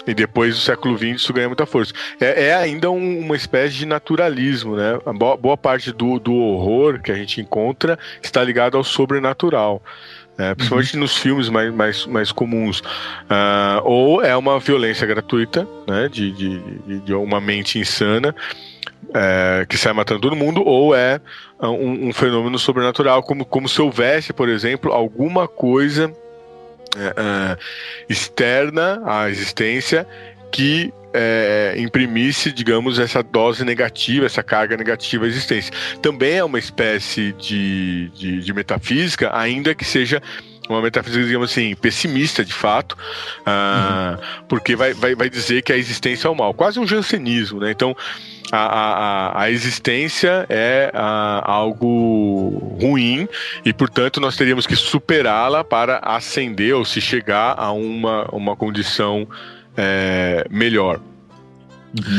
e depois do século XX isso ganha muita força. É ainda uma espécie de naturalismo, né? A boa parte do horror que a gente encontra está ligado ao sobrenatural. Principalmente nos filmes mais comuns, ou é uma violência gratuita, né, de uma mente insana, que sai matando todo mundo, ou é um fenômeno sobrenatural, como se houvesse, por exemplo, alguma coisa externa à existência que imprimisse, digamos, essa dose negativa, essa carga negativa à existência. Também é uma espécie de metafísica, ainda que seja uma metafísica, digamos assim, pessimista de fato, porque vai dizer que a existência é o mal, quase um jansenismo, né? Então a existência é algo ruim e, portanto, nós teríamos que superá-la para ascender ou se chegar a uma condição melhor.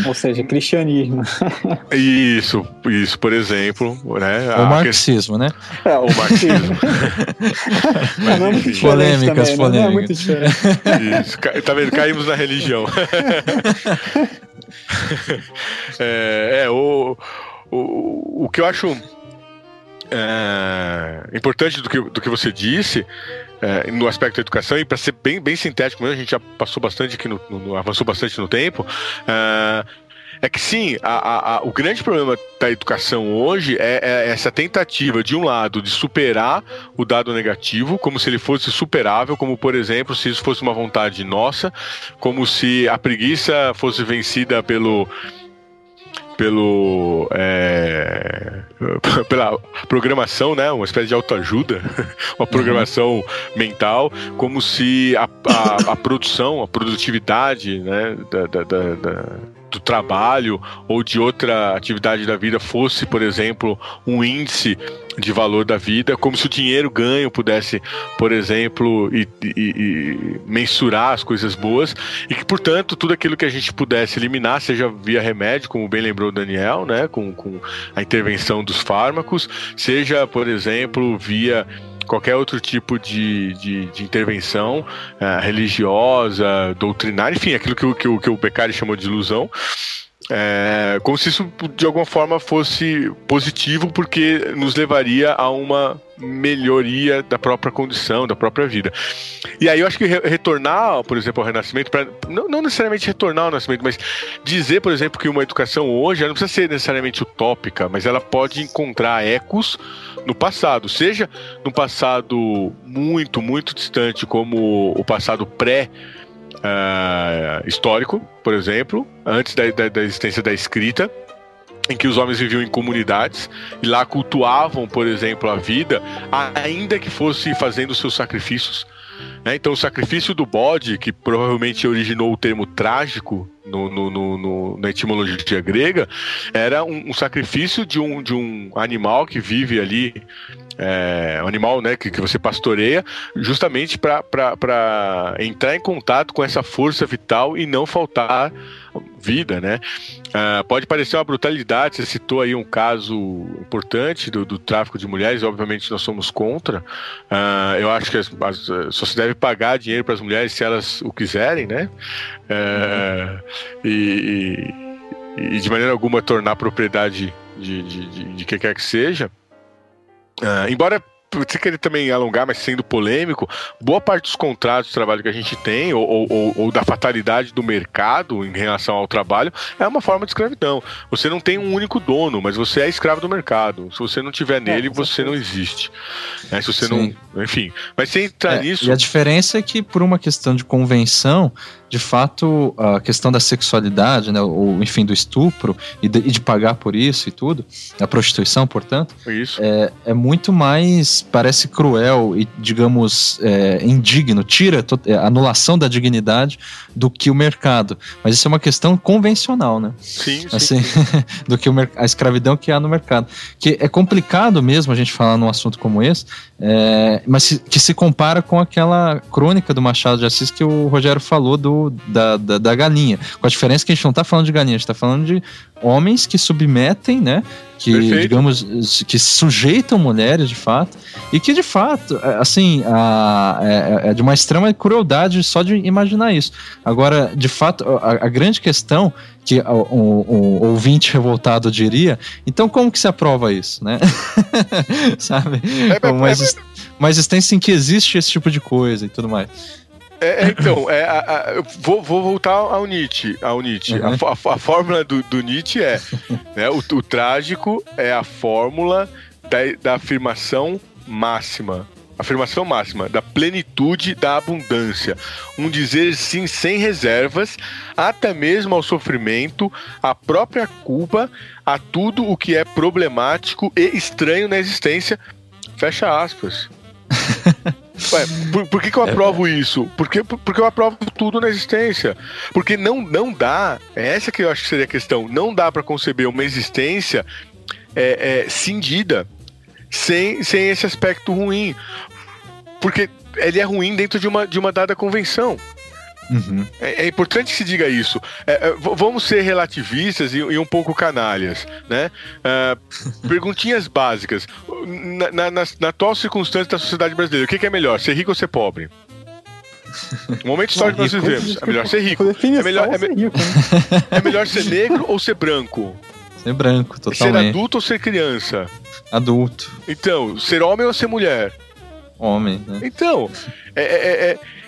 Ou seja, cristianismo. Isso, por exemplo, né? O marxismo, né? O marxismo. Mas, não é muito polêmicas. Não é muito diferente. Isso, tá vendo? Caímos na religião. O que eu acho importante do que você disse no aspecto da educação, e para ser bem sintético mesmo, a gente já passou bastante aqui, avançou bastante no tempo, é que sim, o grande problema da educação hoje é essa tentativa, de um lado, de superar o dado negativo, como se ele fosse superável, como, por exemplo, se isso fosse uma vontade nossa, como se a preguiça fosse vencida pela programação, né? Uma espécie de autoajuda, uma programação mental, como se a produção, a produtividade, né, do trabalho ou de outra atividade da vida fosse, por exemplo, um índice de valor da vida, como se o dinheiro ganho pudesse, por exemplo, mensurar as coisas boas, e que, portanto, tudo aquilo que a gente pudesse eliminar, seja via remédio, como bem lembrou o Daniel, né, com a intervenção dos fármacos, seja, por exemplo, via qualquer outro tipo de intervenção religiosa, doutrinária, enfim, aquilo que o Beccari chamou de ilusão, como se isso de alguma forma fosse positivo, porque nos levaria a uma melhoria da própria condição, da própria vida. E aí eu acho que retornar, por exemplo, ao Renascimento, não necessariamente retornar ao Nascimento, mas dizer, por exemplo, que uma educação hoje, ela não precisa ser necessariamente utópica, mas ela pode encontrar ecos no passado, seja no passado muito, muito distante, como o passado histórico, por exemplo, antes da existência da escrita, em que os homens viviam em comunidades e lá cultuavam, por exemplo, a vida, ainda que fosse fazendo seus sacrifícios. Então, o sacrifício do bode, que provavelmente originou o termo trágico na etimologia grega, era um sacrifício de um animal que vive ali, um animal, né, que você pastoreia, justamente para entrar em contato com essa força vital e não faltar vida, né? Pode parecer uma brutalidade, você citou aí um caso importante do tráfico de mulheres, obviamente nós somos contra. Eu acho que só se deve pagar dinheiro para as mulheres se elas o quiserem, né? E de maneira alguma tornar propriedade de quem quer que seja. Embora você querer também alongar, mas sendo polêmico, boa parte dos contratos de trabalho que a gente tem, ou da fatalidade do mercado em relação ao trabalho, é uma forma de escravidão. Você não tem um único dono, mas você é escravo do mercado. Se você não tiver nele, você não existe. Se você não... Enfim, mas sem entrar nisso... E a diferença é que, por uma questão de convenção, de fato, a questão da sexualidade, né, ou enfim, do estupro, e de pagar por isso e tudo, a prostituição, portanto, isso. É muito mais, parece cruel e, digamos, indigno, tira a anulação da dignidade do que o mercado. Mas isso é uma questão convencional, né? Sim, assim, do que a escravidão que há no mercado. Que é complicado mesmo a gente falar num assunto como esse, mas que se compara com aquela crônica do Machado de Assis que o Rogério falou da galinha. Com a diferença que a gente não está falando de galinha, a gente está falando de homens que submetem, né? Que, perfeito, digamos, que sujeitam mulheres, de fato, e que, de fato, assim, é de uma extrema crueldade só de imaginar isso. Agora, de fato, a grande questão que o ouvinte revoltado diria, então como que se aprova isso, né? Sabe? Uma existência em que existe esse tipo de coisa e tudo mais. Então, vou voltar ao Nietzsche. Uhum. A fórmula do Nietzsche é, né, o trágico é a fórmula da afirmação máxima. Afirmação máxima da plenitude da abundância. Um dizer sim sem reservas, até mesmo ao sofrimento, à própria culpa, a tudo o que é problemático e estranho na existência. Fecha aspas. Ué, por que eu aprovo isso? Porque eu aprovo tudo na existência. Porque não dá, essa que eu acho que seria a questão, não dá para conceber uma existência cindida sem esse aspecto ruim. Porque ele é ruim dentro de uma dada convenção. Uhum. É importante que se diga isso. Vamos ser relativistas e um pouco canalhas, né? Perguntinhas básicas. Na atual circunstância da sociedade brasileira, o que é melhor, ser rico ou ser pobre? No momento histórico que nós vivemos, é melhor ser rico. É melhor ser negro ou ser branco? Ser branco, totalmente. Ser adulto ou ser criança? Adulto. Então, ser homem ou ser mulher? Homem, né? Então,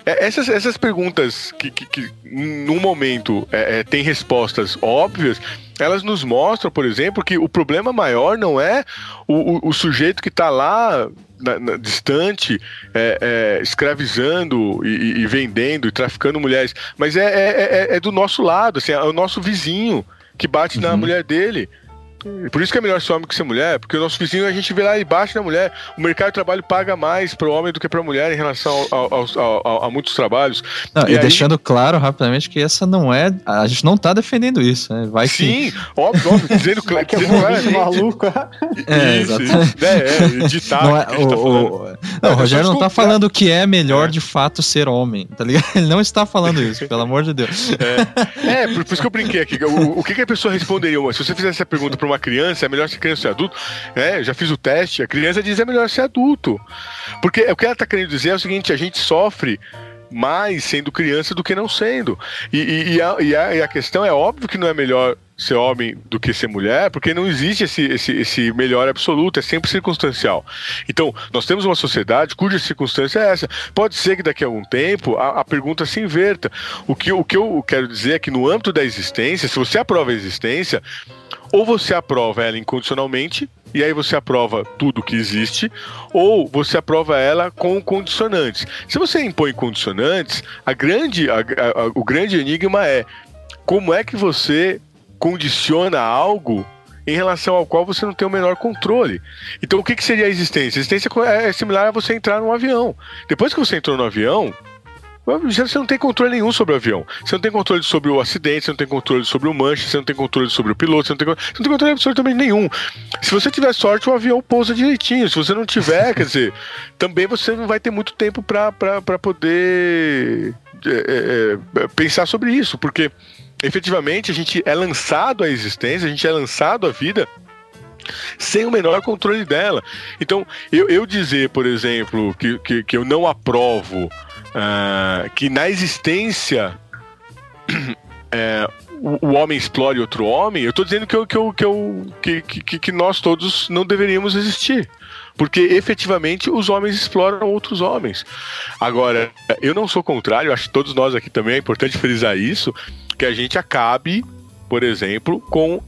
essas perguntas que num momento tem respostas óbvias, elas nos mostram, por exemplo, que o problema maior não é o sujeito que está lá distante, escravizando e vendendo e traficando mulheres, mas é do nosso lado, assim, é o nosso vizinho que bate na mulher dele. Por isso que é melhor ser homem que ser mulher, porque o nosso vizinho a gente vê lá e bate na mulher. O mercado de trabalho paga mais para o homem do que para a mulher em relação a muitos trabalhos. Não, e deixando claro rapidamente que essa não é. A gente não está defendendo isso, né? Vai sim, que... óbvio, dizendo que é um maluco. Editar. O Rogério não está falando que é melhor de fato ser homem, tá ligado? Ele não está falando isso, pelo amor de Deus. Por isso que eu brinquei aqui. O que a pessoa responderia? Se você fizesse essa pergunta para uma criança, é melhor ser criança ou ser adulto? Eu já fiz o teste, a criança diz é melhor ser adulto. Porque o que ela está querendo dizer é o seguinte: a gente sofre mais sendo criança do que não sendo. E a questão é óbvio que não é melhor ser homem do que ser mulher, porque não existe esse melhor absoluto, é sempre circunstancial. Então, nós temos uma sociedade cuja circunstância é essa. Pode ser que daqui a algum tempo a pergunta se inverta. O que eu quero dizer é que no âmbito da existência, se você aprova a existência, ou você aprova ela incondicionalmente, e aí você aprova tudo que existe, ou você aprova ela com condicionantes. Se você impõe condicionantes, o grande enigma é como é que você condiciona algo em relação ao qual você não tem o menor controle. Então, o que seria a existência? A existência é similar a você entrar num avião. Depois que você entrou no avião, você não tem controle nenhum sobre o avião. Você não tem controle sobre o acidente, você não tem controle sobre o manche, você não tem controle sobre o piloto, você não tem controle absolutamente nenhum. Se você tiver sorte, o avião pousa direitinho. Se você não tiver, quer dizer, também você não vai ter muito tempo para poder pensar sobre isso, porque efetivamente a gente é lançado à existência, a gente é lançado à vida sem o menor controle dela. Então, eu dizer, por exemplo, que eu não aprovo que na existência o homem explore outro homem, eu estou dizendo que nós todos não deveríamos existir, porque efetivamente os homens exploram outros homens. Agora, eu não sou contrário, acho que todos nós aqui também é importante frisar isso, que a gente acabe, por exemplo, com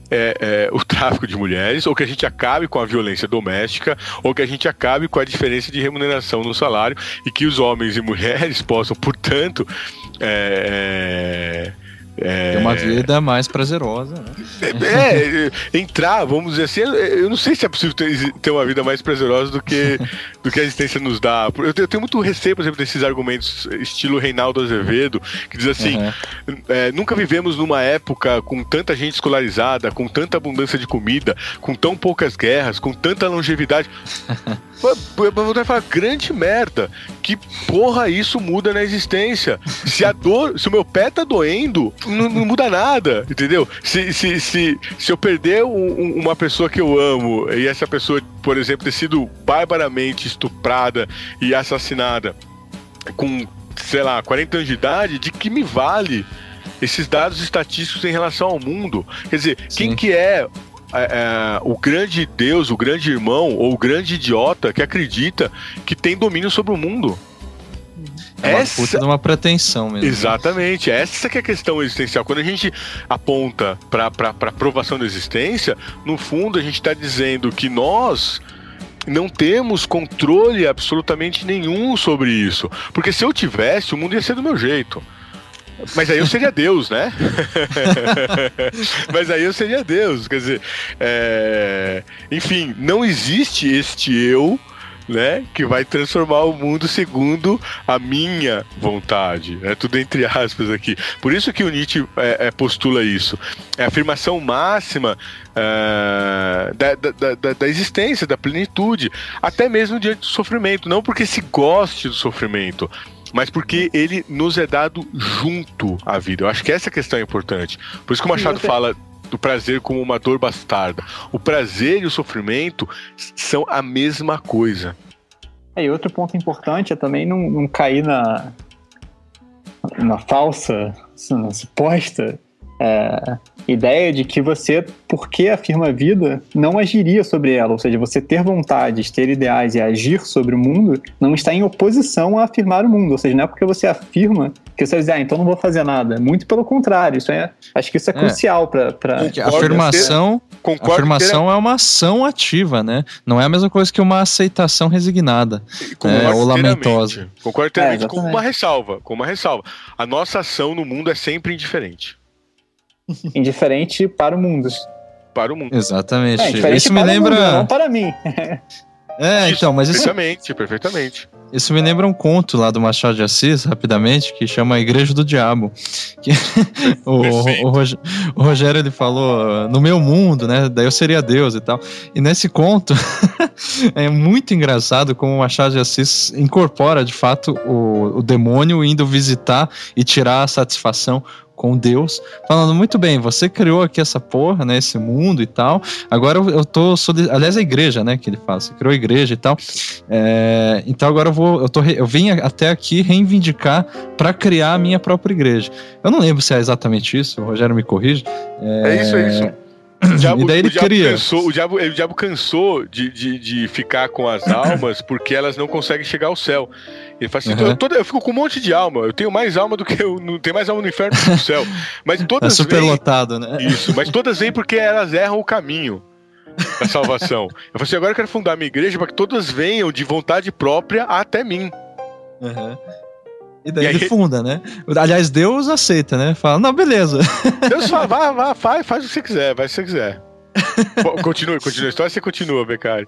o tráfico de mulheres, ou que a gente acabe com a violência doméstica, ou que a gente acabe com a diferença de remuneração no salário, e que os homens e mulheres possam, portanto, ter uma vida mais prazerosa, né? Entrar, vamos dizer assim, eu não sei se é possível ter uma vida mais prazerosa do que a existência nos dá. Eu tenho muito receio, por exemplo, desses argumentos estilo Reinaldo Azevedo, que diz assim, nunca vivemos numa época com tanta gente escolarizada, com tanta abundância de comida, com tão poucas guerras, com tanta longevidade. Eu vou falar, grande merda, que porra isso muda na existência? Se o meu pé tá doendo, não muda nada, entendeu? Se eu perder uma pessoa que eu amo, e essa pessoa, por exemplo, ter sido barbaramente estuprada e assassinada com, sei lá, 40 anos de idade, de que me vale esses dados estatísticos em relação ao mundo? Quer dizer, sim, quem que é o grande Deus, o grande irmão ou o grande idiota que acredita que tem domínio sobre o mundo? É uma puta de uma pretensão mesmo. Exatamente, essa que é a questão existencial. Quando a gente aponta para a provação da existência, no fundo a gente está dizendo que nós não temos controle absolutamente nenhum sobre isso. Porque se eu tivesse, o mundo ia ser do meu jeito. Mas aí eu seria Deus, né? Mas aí eu seria Deus, quer dizer, enfim, não existe este eu, né, que vai transformar o mundo segundo a minha vontade, é tudo entre aspas aqui. Por isso que o Nietzsche postula isso. É a afirmação máxima da existência, da plenitude, até mesmo diante do sofrimento, não porque se goste do sofrimento, mas porque ele nos é dado junto à vida. Eu acho que essa questão é importante. Por isso que o Machado fala do prazer como uma dor bastarda. O prazer e o sofrimento são a mesma coisa. E outro ponto importante é também não cair na falsa, na suposta ideia de que você, porque afirma a vida, não agiria sobre ela. Ou seja, você ter vontades, ter ideais e agir sobre o mundo não está em oposição a afirmar o mundo. Ou seja, não é porque você afirma que você vai dizer, então não vou fazer nada. Muito pelo contrário. Acho que isso é crucial para afirmação é uma ação ativa, né? Não é a mesma coisa que uma aceitação resignada ou lamentosa. Concordo inteiramente com uma ressalva. A nossa ação no mundo é sempre indiferente. Indiferente para o mundo. Para o mundo. Exatamente. Isso me lembra. Mundo, não para mim. Então, mas isso. Perfeitamente. Isso me lembra um conto lá do Machado de Assis, rapidamente, que chama A Igreja do Diabo. Que o Rogério, ele falou, no meu mundo, né? Daí eu seria Deus e tal. E nesse conto, é muito engraçado como o Machado de Assis incorpora, de fato, o demônio indo visitar e tirar a satisfação com Deus, falando, muito bem, você criou aqui essa porra, né, esse mundo e tal, agora eu tô, aliás, a igreja, né, que ele fala, você criou a igreja e tal, então agora eu vim até aqui reivindicar para criar a minha própria igreja. Eu não lembro se é exatamente isso, o Rogério me corrige. É isso. E daí ele cria. O diabo cansou de ficar com as almas porque elas não conseguem chegar ao céu. Ele fala assim, eu fico com um monte de alma, eu tenho mais alma do que não tenho mais alma no inferno do que no céu. Mas todas superlotado, né? Isso, mas todas vêm porque elas erram o caminho da salvação. Eu falei assim, agora eu quero fundar minha igreja para que todas venham de vontade própria até mim. E daí ele funda, né? Aliás, Deus aceita, né? Fala, não, beleza. Deus fala, faz o que você quiser, vai se você quiser. Continua a história, você continua, Beccari.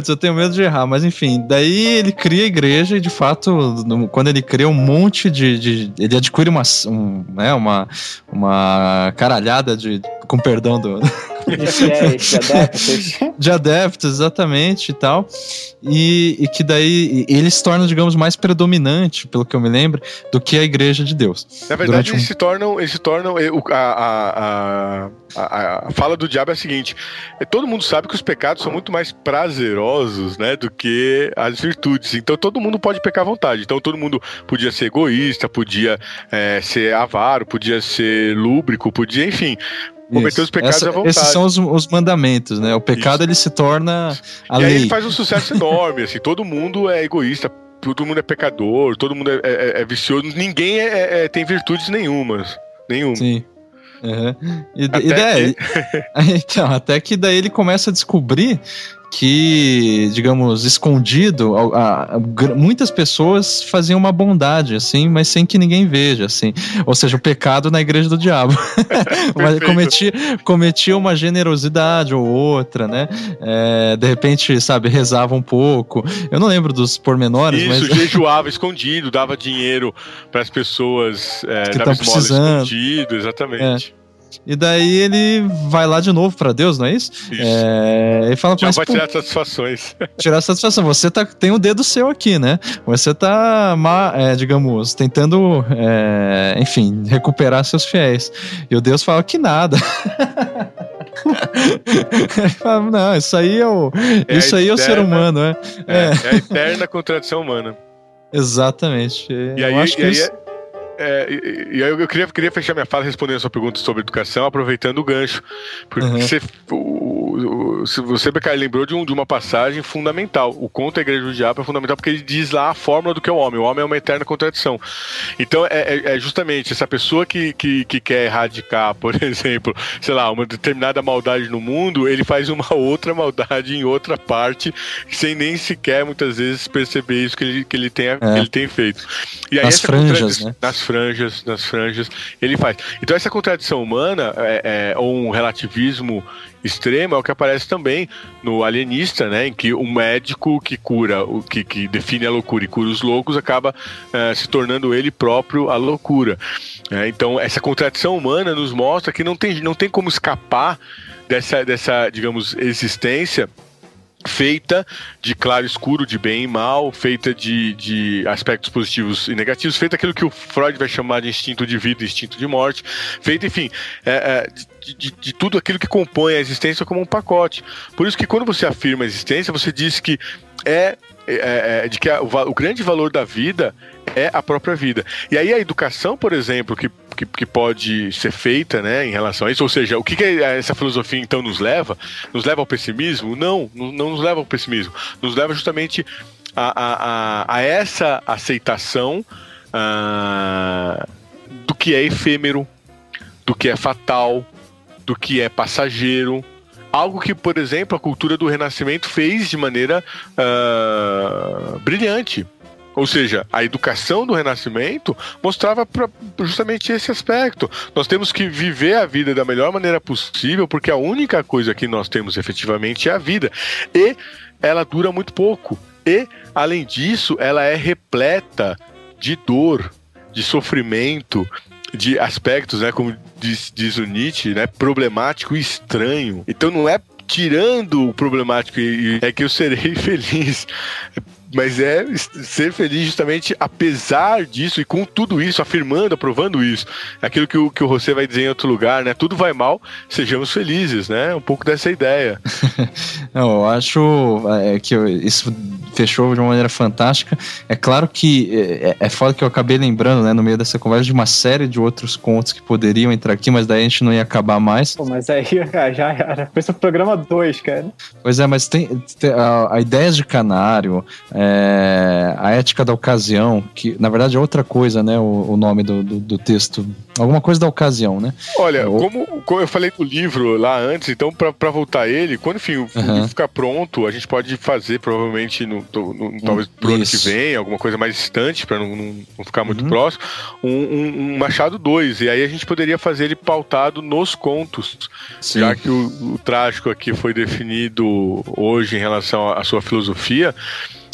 Eu tenho medo de errar, mas enfim, daí ele cria a igreja e de fato, quando ele cria um monte ele adquire uma caralhada com perdão de adeptos, exatamente, e tal, e que daí ele se torna, digamos, mais predominante, pelo que eu me lembro, do que a igreja de Deus. Na verdade, eles se tornam a fala do diabo é a seguinte: todo mundo sabe que os pecados são muito mais prazerosos, né, do que as virtudes. Então todo mundo pode pecar à vontade. Então todo mundo podia ser egoísta, podia ser avaro, podia ser lúbrico, podia, enfim, cometer os pecados à vontade. Esses são os mandamentos, né? O pecado ele se torna a lei. E aí ele faz um sucesso enorme, assim, todo mundo é egoísta, todo mundo é pecador, todo mundo é vicioso, ninguém tem virtudes nenhumas. Sim. Então, até que daí ele começa a descobrir que, digamos, escondido, muitas pessoas faziam uma bondade, assim, mas sem que ninguém veja, assim. Ou seja, o pecado na igreja do diabo. Mas cometia uma generosidade ou outra, né? De repente, sabe, rezava um pouco. Eu não lembro dos pormenores, mas... Isso, jejuava escondido, dava dinheiro para as pessoas, que estão precisando. Escondido, exatamente. E daí ele vai lá de novo pra Deus, não é isso? Ele fala, já vai tirar satisfações. Tirar satisfação. Você tem um dedo seu aqui, né? Você tá, digamos, tentando, enfim, recuperar seus fiéis. E o Deus fala que nada. Ele fala, não, isso aí é o ser humano, né? É a eterna contradição humana. Exatamente. E aí, e aí eu queria fechar minha fala respondendo a sua pergunta sobre educação, aproveitando o gancho. Porque você, Beccaria, lembrou de uma passagem fundamental. O conto da Igreja do Diabo é fundamental porque ele diz lá a fórmula do que é o homem. O homem é uma eterna contradição. Então, é justamente essa pessoa que quer erradicar, por exemplo, sei lá, uma determinada maldade no mundo, ele faz uma outra maldade em outra parte, sem nem sequer, muitas vezes, perceber isso que ele tem feito. E aí, nas franjas, né? Nas franjas, ele faz. Então, essa contradição humana, ou um relativismo extremo, é o que aparece também no Alienista, né, em que um médico que cura, que define a loucura e cura os loucos, acaba se tornando ele próprio a loucura. Então, essa contradição humana nos mostra que não tem como escapar dessa, digamos, existência feita de claro e escuro, de bem e mal, feita de aspectos positivos e negativos, feita aquilo que o Freud vai chamar de instinto de vida e instinto de morte, feita, enfim, de tudo aquilo que compõe a existência como um pacote. Por isso que quando você afirma a existência, você diz que de que o grande valor da vida é a própria vida. E aí a educação, por exemplo, que pode ser feita, né, em relação a isso, ou seja, o que essa filosofia então nos leva? Nos leva ao pessimismo? Não nos leva ao pessimismo. Nos leva justamente a essa aceitação do que é efêmero, do que é fatal, do que é passageiro. Algo que, por exemplo, a cultura do Renascimento fez de maneira brilhante. Ou seja, a educação do Renascimento mostrava justamente esse aspecto. Nós temos que viver a vida da melhor maneira possível, porque a única coisa que nós temos efetivamente é a vida. E ela dura muito pouco. E, além disso, ela é repleta de dor, de sofrimento, de aspectos, né, como diz o Nietzsche, né, problemático e estranho. Então não é tirando o problemático é que eu serei feliz, mas é ser feliz justamente apesar disso e com tudo isso, afirmando, aprovando isso. Aquilo que o José vai dizer em outro lugar, né? Tudo vai mal, sejamos felizes, né? Um pouco dessa ideia. Não, eu acho que isso fechou de uma maneira fantástica. É claro que é foda que eu acabei lembrando, né, no meio dessa conversa, de uma série de outros contos que poderiam entrar aqui, mas daí a gente não ia acabar mais. Pô, mas aí já era. Foi o programa 2, cara. Pois é, mas tem a Ideias de Canário, a Ética da Ocasião, que na verdade é outra coisa, né, o nome do texto. Alguma coisa da ocasião, né? Olha, como eu falei do livro lá antes, então pra voltar a ele, quando enfim, o livro ficar pronto, a gente pode fazer provavelmente talvez pro ano que vem, alguma coisa mais distante, pra não ficar muito próximo, um Machado 2, e aí a gente poderia fazer ele pautado nos contos. Sim. Já que o trágico aqui foi definido hoje em relação à sua filosofia,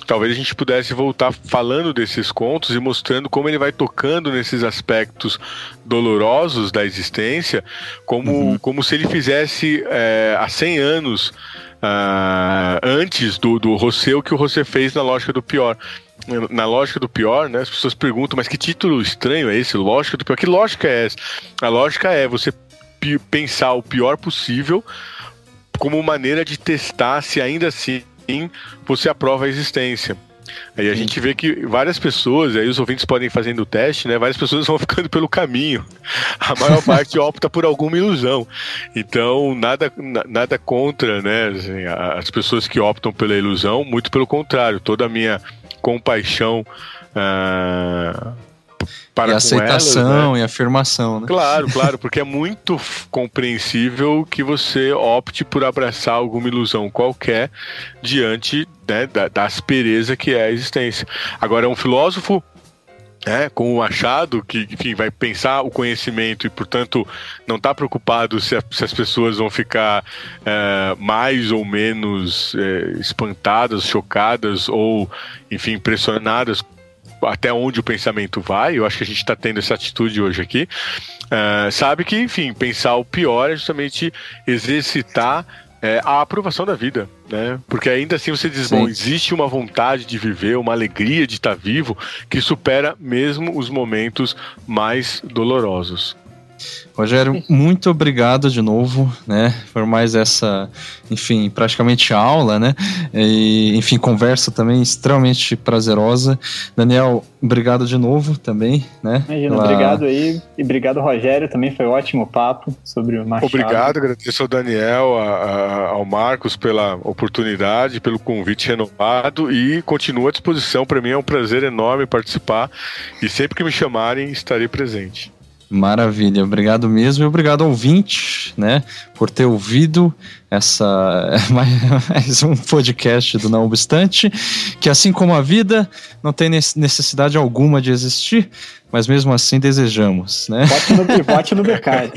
talvez a gente pudesse voltar falando desses contos e mostrando como ele vai tocando nesses aspectos dolorosos da existência, como se ele fizesse há 100 anos antes do Rousseau, que o Rousseau fez na Lógica do Pior. Na Lógica do Pior, né, as pessoas perguntam, mas que título estranho é esse? Lógica do Pior? Que lógica é essa? A lógica é você pensar o pior possível como maneira de testar se ainda assim você aprova a existência. Aí a gente vê que várias pessoas, aí os ouvintes podem ir fazendo o teste, né? Várias pessoas vão ficando pelo caminho. A maior parte opta por alguma ilusão. Então, nada contra, né? Assim, as pessoas que optam pela ilusão, muito pelo contrário. Toda a minha compaixão para e aceitação elas, né? E afirmação, né? Claro, porque é muito compreensível que você opte por abraçar alguma ilusão qualquer diante, né, da aspereza que é a existência. Agora, um filósofo, né, com o Machado, que enfim, vai pensar o conhecimento e, portanto, não está preocupado se as pessoas vão ficar mais ou menos espantadas, chocadas ou, enfim, impressionadas até onde o pensamento vai. Eu acho que a gente está tendo essa atitude hoje aqui. Sabe que, enfim, pensar o pior é justamente exercitar a aprovação da vida, né? Porque ainda assim você diz, bom, existe uma vontade de viver, uma alegria de estar vivo que supera mesmo os momentos mais dolorosos. Rogério, muito obrigado de novo, né, por mais essa, enfim, praticamente aula, né, e, enfim, conversa também extremamente prazerosa. Daniel, obrigado de novo também, né. Imagina, obrigado aí, e obrigado, Rogério, também foi um ótimo papo sobre o Machado. Obrigado, agradeço ao Daniel, ao Marcos pela oportunidade, pelo convite renovado, e continuo à disposição. Para mim é um prazer enorme participar, e sempre que me chamarem estarei presente. Maravilha, obrigado mesmo, e obrigado ouvinte, né, por ter ouvido mais um podcast do Não Obstante, que assim como a vida não tem necessidade alguma de existir, mas mesmo assim desejamos, né? Bote no mercado.